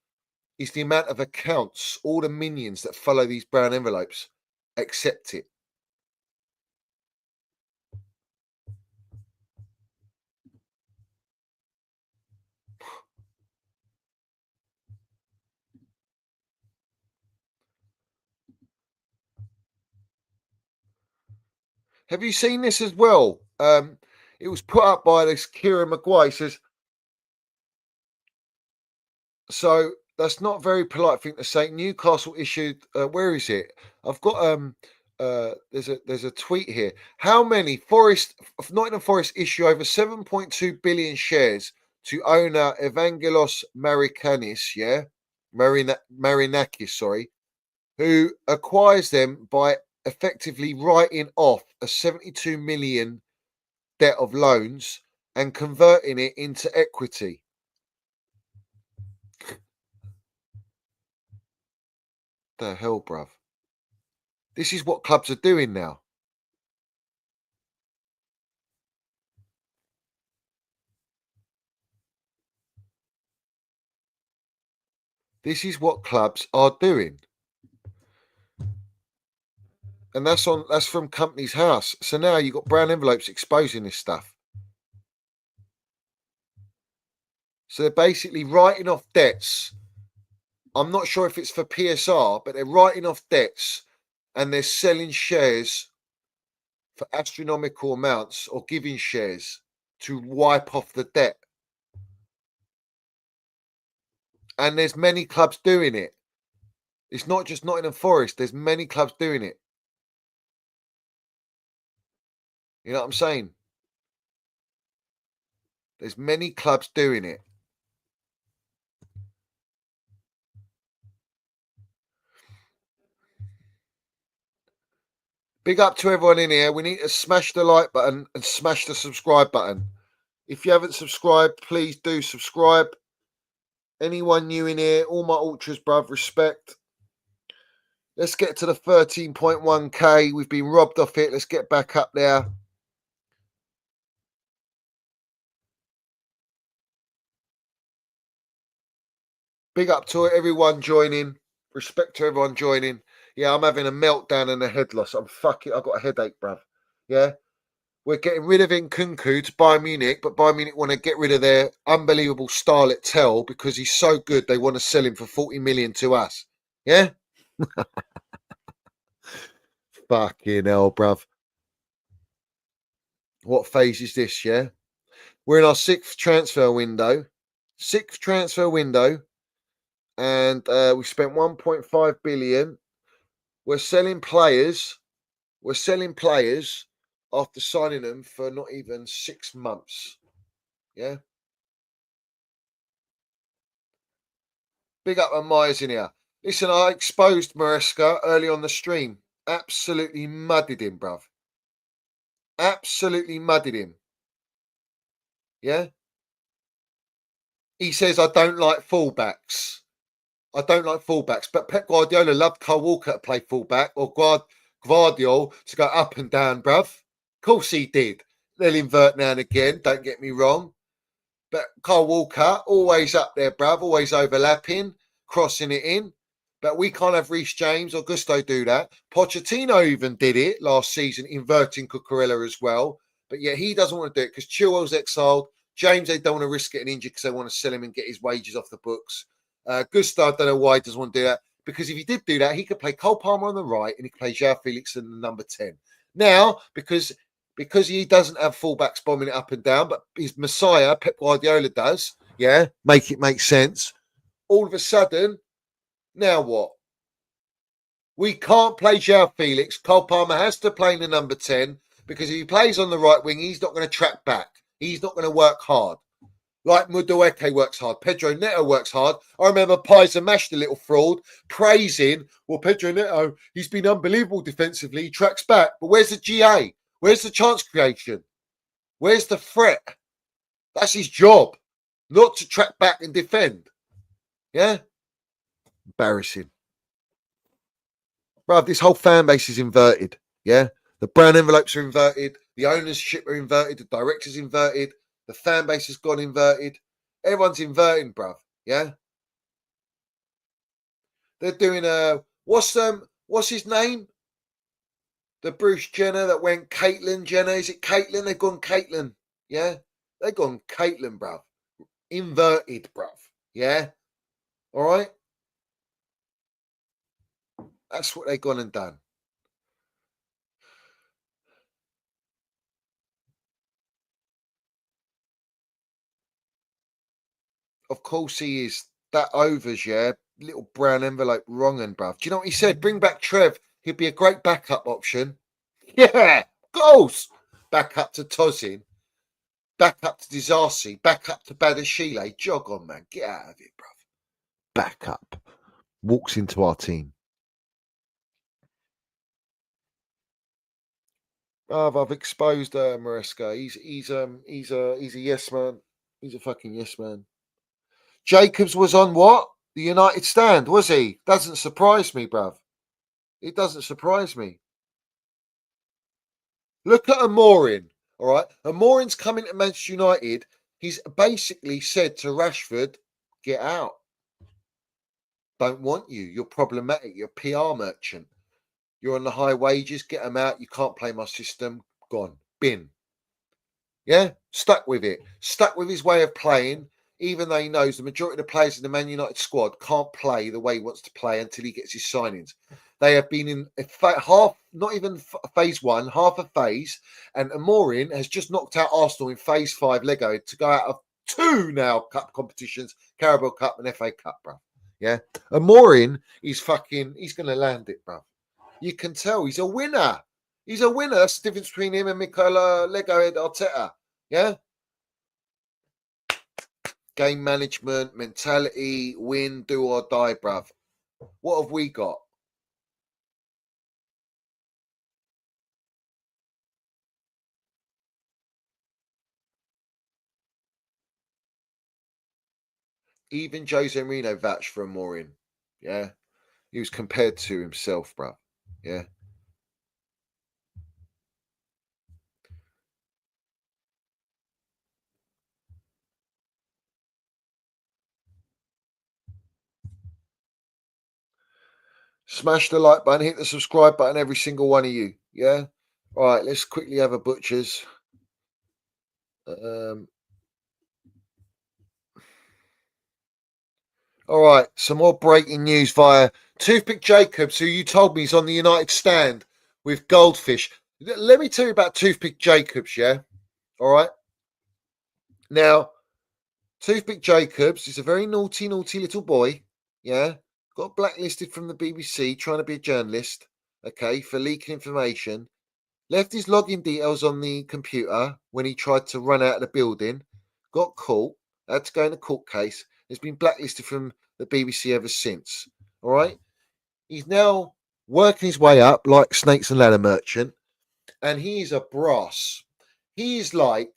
is the amount of accounts, all the minions that follow these brown envelopes accept it. Have you seen this as well? It was put up by this Kieran Maguire. He says, so that's not very polite thing to say. Newcastle issued. Where is it? I've got there's a tweet here. How many Nottingham Forest issue over 7.2 billion shares to owner Evangelos Marikanis, Marinakis, sorry, who acquires them by effectively writing off a 72 million debt of loans and converting it into equity. The hell, bruv. This is what clubs are doing now. This is what clubs are doing. And that's from Company's House. So now you've got brown envelopes exposing this stuff. So they're basically writing off debts. I'm not sure if it's for PSR, but they're writing off debts and they're selling shares for astronomical amounts or giving shares to wipe off the debt. And there's many clubs doing it. It's not just Nottingham Forest. There's many clubs doing it. You know what I'm saying? There's many clubs doing it. Big up to everyone in here. We need to smash the like button and smash the subscribe button. If you haven't subscribed, please do subscribe. Anyone new in here, all my ultras, bruv, respect. Let's get to the 13.1k. We've been robbed off it. Let's get back up there. Big up to everyone joining. Respect to everyone joining. Yeah, I'm having a meltdown and a head loss. I've got a headache, bruv. Yeah. We're getting rid of Nkunku to Bayern Munich, but Bayern Munich want to get rid of their unbelievable star at Tel because he's so good they want to sell him for 40 million to us. Yeah? Fucking hell, bruv. What phase is this, yeah? We're in our sixth transfer window. And we spent 1.5 billion. We're selling players after signing them for not even 6 months. Yeah. Big up on Myers in here. Listen, I exposed Maresca early on the stream. Absolutely mudded him, bruv. Absolutely mudded him. Yeah. He says, I don't like fullbacks. But Pep Guardiola loved Kyle Walker to play fullback or Guardiola to go up and down, bruv. Of course he did. They'll invert now and again, don't get me wrong. But Kyle Walker, always up there, bruv, always overlapping, crossing it in. But we can't have Reece James or Gusto do that. Pochettino even did it last season, inverting Cucurella as well. But yet he doesn't want to do it because Chilwell's exiled. James, they don't want to risk getting injured because they want to sell him and get his wages off the books. Gusto, I don't know why he doesn't want to do that. Because if he did do that, he could play Cole Palmer on the right and he could play João Felix in the number 10. Now, because he doesn't have fullbacks bombing it up and down, but his Messiah, Pep Guardiola, does, yeah, make it make sense. All of a sudden, now what? We can't play João Felix. Cole Palmer has to play in the number 10 because if he plays on the right wing, he's not going to track back. He's not going to work hard. Like Mudueke works hard. Pedro Neto works hard. I remember Paiser Mash, the little fraud, praising, well, Pedro Neto, he's been unbelievable defensively. He tracks back. But where's the GA? Where's the chance creation? Where's the threat? That's his job, not to track back and defend. Yeah? Embarrassing. Bruv, this whole fan base is inverted. Yeah? The brown envelopes are inverted. The ownership are inverted. The directors inverted. The fan base has gone inverted. Everyone's inverting, bruv. Yeah? They're doing what's his name? The Bruce Jenner that went Caitlyn Jenner. Is it Caitlyn? They've gone Caitlyn. Yeah? They've gone Caitlyn, bruv. Inverted, bruv. Yeah? All right? That's what they've gone and done. Of course he is. That overs, yeah. Little brown envelope wrong and bruv. Do you know what he said? Bring back Trev. He'd be a great backup option. Yeah, goals. Back up to Tozin. Back up to Disasi. Back up to Badashile. Jog on, man. Get out of it, bruv. Back up. Walks into our team. I've exposed Maresca. He's a yes man. He's a fucking yes man. Jacobs was on what? The United stand, was he? Doesn't surprise me, bruv. It doesn't surprise me. Look at Amorin, all right? Amorin's coming to Manchester United. He's basically said to Rashford, get out. Don't want you. You're problematic. You're a PR merchant. You're on the high wages. Get them out. You can't play my system. Gone. Bin. Yeah? Stuck with it. Stuck with his way of playing, even though he knows the majority of the players in the Man United squad can't play the way he wants to play until he gets his signings. They have been in half, not even phase one, half a phase, and Amorin has just knocked out Arsenal in phase 5 Lego to go out of 2 now cup competitions, Carabao Cup and FA Cup, bro. Yeah? Amorin is he's going to land it, bro. You can tell he's a winner. He's a winner. That's the difference between him and Mikel Legohead Arteta. Yeah? Game management, mentality, win, do or die, bruv. What have we got? Even Jose Mourinho vouched for Amorin. Yeah? He was compared to himself, bruv. Yeah? Smash the like button, hit the subscribe button, every single one of you. Yeah? All right, let's quickly have a butcher's. All right, some more breaking news via Toothpick Jacobs, who you told me is on the United stand with Goldfish. Let me tell you about Toothpick Jacobs, yeah? All right. Now, Toothpick Jacobs is a very naughty little boy, yeah? Got blacklisted from the BBC trying to be a journalist, okay, for leaking information. Left his login details on the computer when he tried to run out of the building. Got caught. Had to go in a court case. Has been blacklisted from the BBC ever since. All right. He's now working his way up like Snakes and Ladder Merchant, and he is a brass. He is like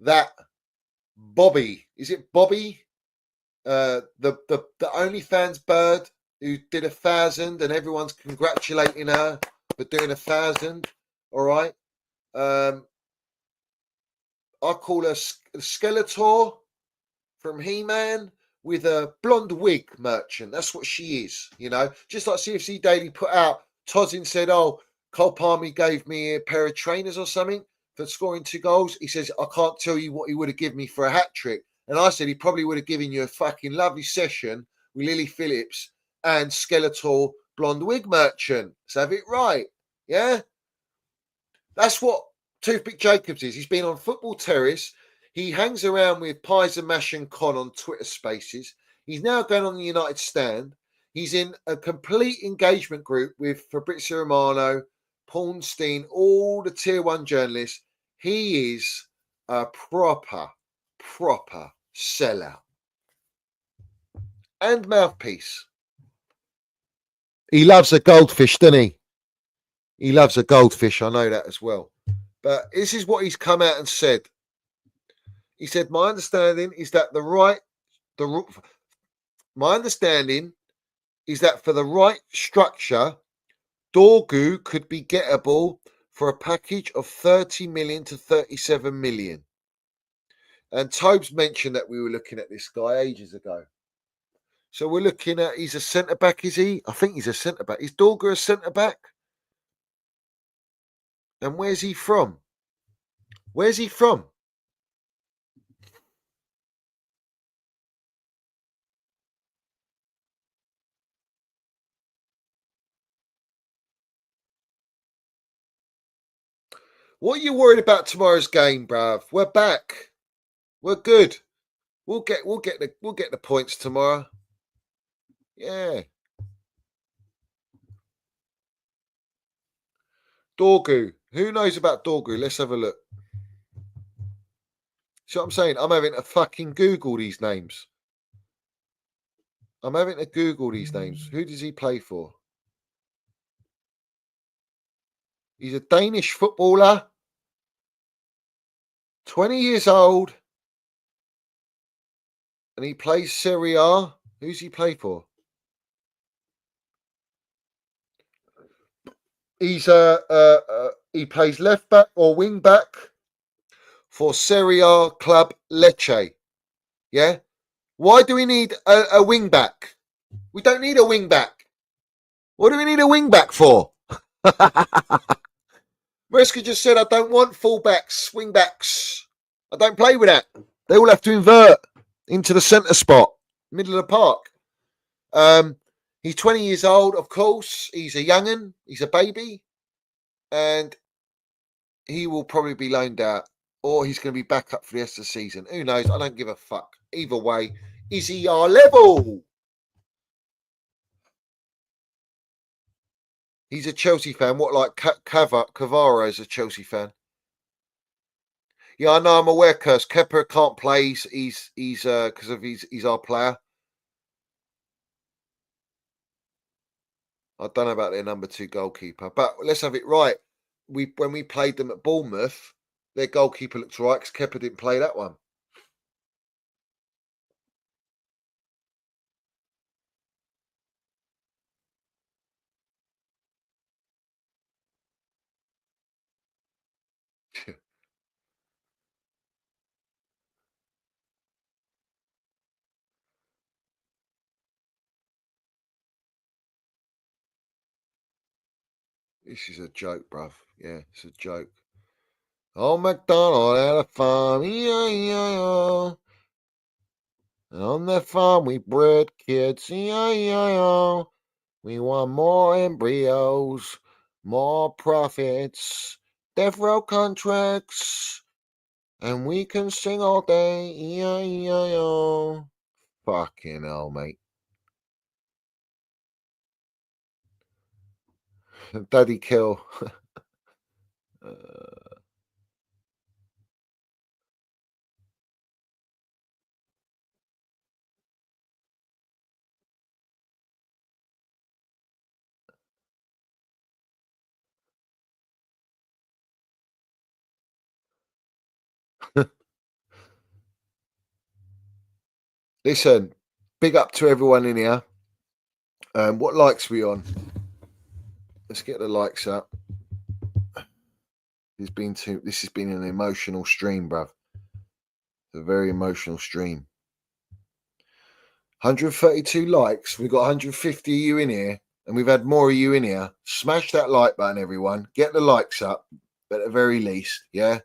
that Bobby. Is it Bobby? The OnlyFans bird who did 1,000 and everyone's congratulating her for doing 1,000. All right. I call her Skeletor from He-Man with a blonde wig merchant. That's what she is, you know. Just like CFC Daily put out, Tozin said, oh, Cole Palmy gave me a pair of trainers or something for scoring 2 goals. He says, I can't tell you what he would have given me for a hat trick. And I said he probably would have given you a fucking lovely session with Lily Phillips and Skeletor blonde wig merchant. Let's have it right. Yeah? That's what Toothpick Jacobs is. He's been on Football Terrace. He hangs around with Pies and Mash and Con on Twitter Spaces. He's now going on the United stand. He's in a complete engagement group with Fabrizio Romano, Paulstein, all the tier 1 journalists. He is a proper sellout. And mouthpiece. He loves a goldfish, doesn't he? He loves a goldfish. I know that as well. But this is what he's come out and said. He said, my understanding is that my understanding is that for the right structure, Dorgu could be gettable for a package of 30 million to 37 million. And Tobes mentioned that we were looking at this guy ages ago. So we're looking at, he's a centre-back, is he? I think he's a centre-back. Is Dorgu a centre-back? And where's he from? Where's he from? What are you worried about tomorrow's game, bruv? We're back. We're good. We'll get the points tomorrow. Yeah. Dorgu. Who knows about Dorgu? Let's have a look. See what I'm saying? I'm having to fucking Google these names. Who does he play for? He's a Danish footballer. 20 years old. And he plays Serie A. Who's he play for? He's he plays left back or wing back for Serie A club Lecce. Yeah. Why do we need a wing back? We don't need a wing back. What do we need a wing back for? Maresca just said, I don't want fullbacks, wing backs. I don't play with that. They all have to invert into the centre spot, middle of the park. He's 20 years old, of course. He's a young'un. He's a baby. And he will probably be loaned out. Or he's going to be back up for the rest of the season. Who knows? I don't give a fuck. Either way, is he our level? He's a Chelsea fan. What, like Cavaro is a Chelsea fan? Yeah, I know. I'm aware, Curse. Kepa can't play. He's because of he's our player. I don't know about their number 2 goalkeeper, but let's have it right. When we played them at Bournemouth, their goalkeeper looks right because Kepa didn't play that one. This is a joke, bruv. Yeah, it's a joke. Old MacDonald had a farm, E-I-E-I-O. And on that farm we bred kids, E-I-E-I-O. We want more embryos, more profits, death row contracts, and we can sing all day, E-I-E-I-O. Fucking hell, mate. Daddy kill. Listen, big up to everyone in here. What likes we on? Let's get the likes up. This has been an emotional stream, bruv. It's a very emotional stream. 132 likes. We've got 150 of you in here, and we've had more of you in here. Smash that like button, everyone. Get the likes up, at the very least, yeah?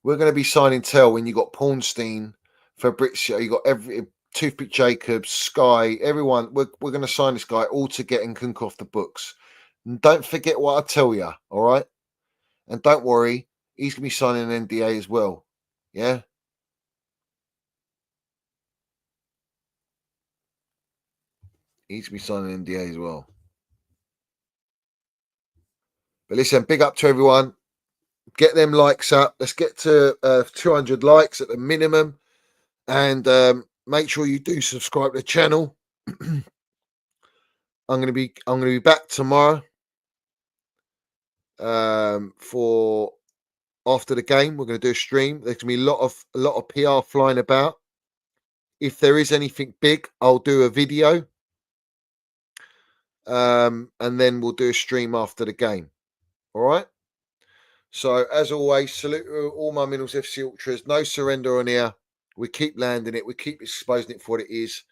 We're going to be signing Tel when you got Pornstein, Fabrizio, you got every Toothpick Jacobs, Sky, everyone. We're going to sign this guy all to get Nkunku off the books. And don't forget what I tell you, all right? And don't worry, he's going to be signing an NDA as well, yeah? He's going to be signing an NDA as well. But listen, big up to everyone. Get them likes up. Let's get to 200 likes at the minimum. And make sure you do subscribe to the channel. I'm gonna be back tomorrow for after the game. We're gonna do a stream. There's gonna be a lot of PR flying about. If there is anything big, I'll do a video. And then we'll do a stream after the game. All right. So as always, salute all my Minerals FC Ultras. No surrender on here. We keep landing it. We keep exposing it for what it is.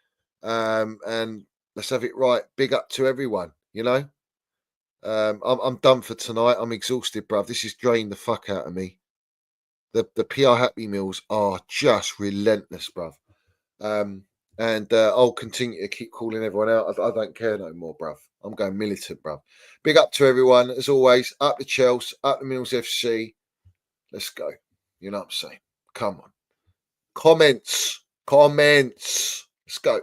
And let's have it right. Big up to everyone, you know. I'm done for tonight. I'm exhausted, bruv. This is draining the fuck out of me. The PR Happy Meals are just relentless, bruv. And I'll continue to keep calling everyone out. I don't care no more, bruv. I'm going militant, bruv. Big up to everyone. As always, up the Chelsea, up the Minerals FC. Let's go. You know what I'm saying? Come on. Comments. Let's go.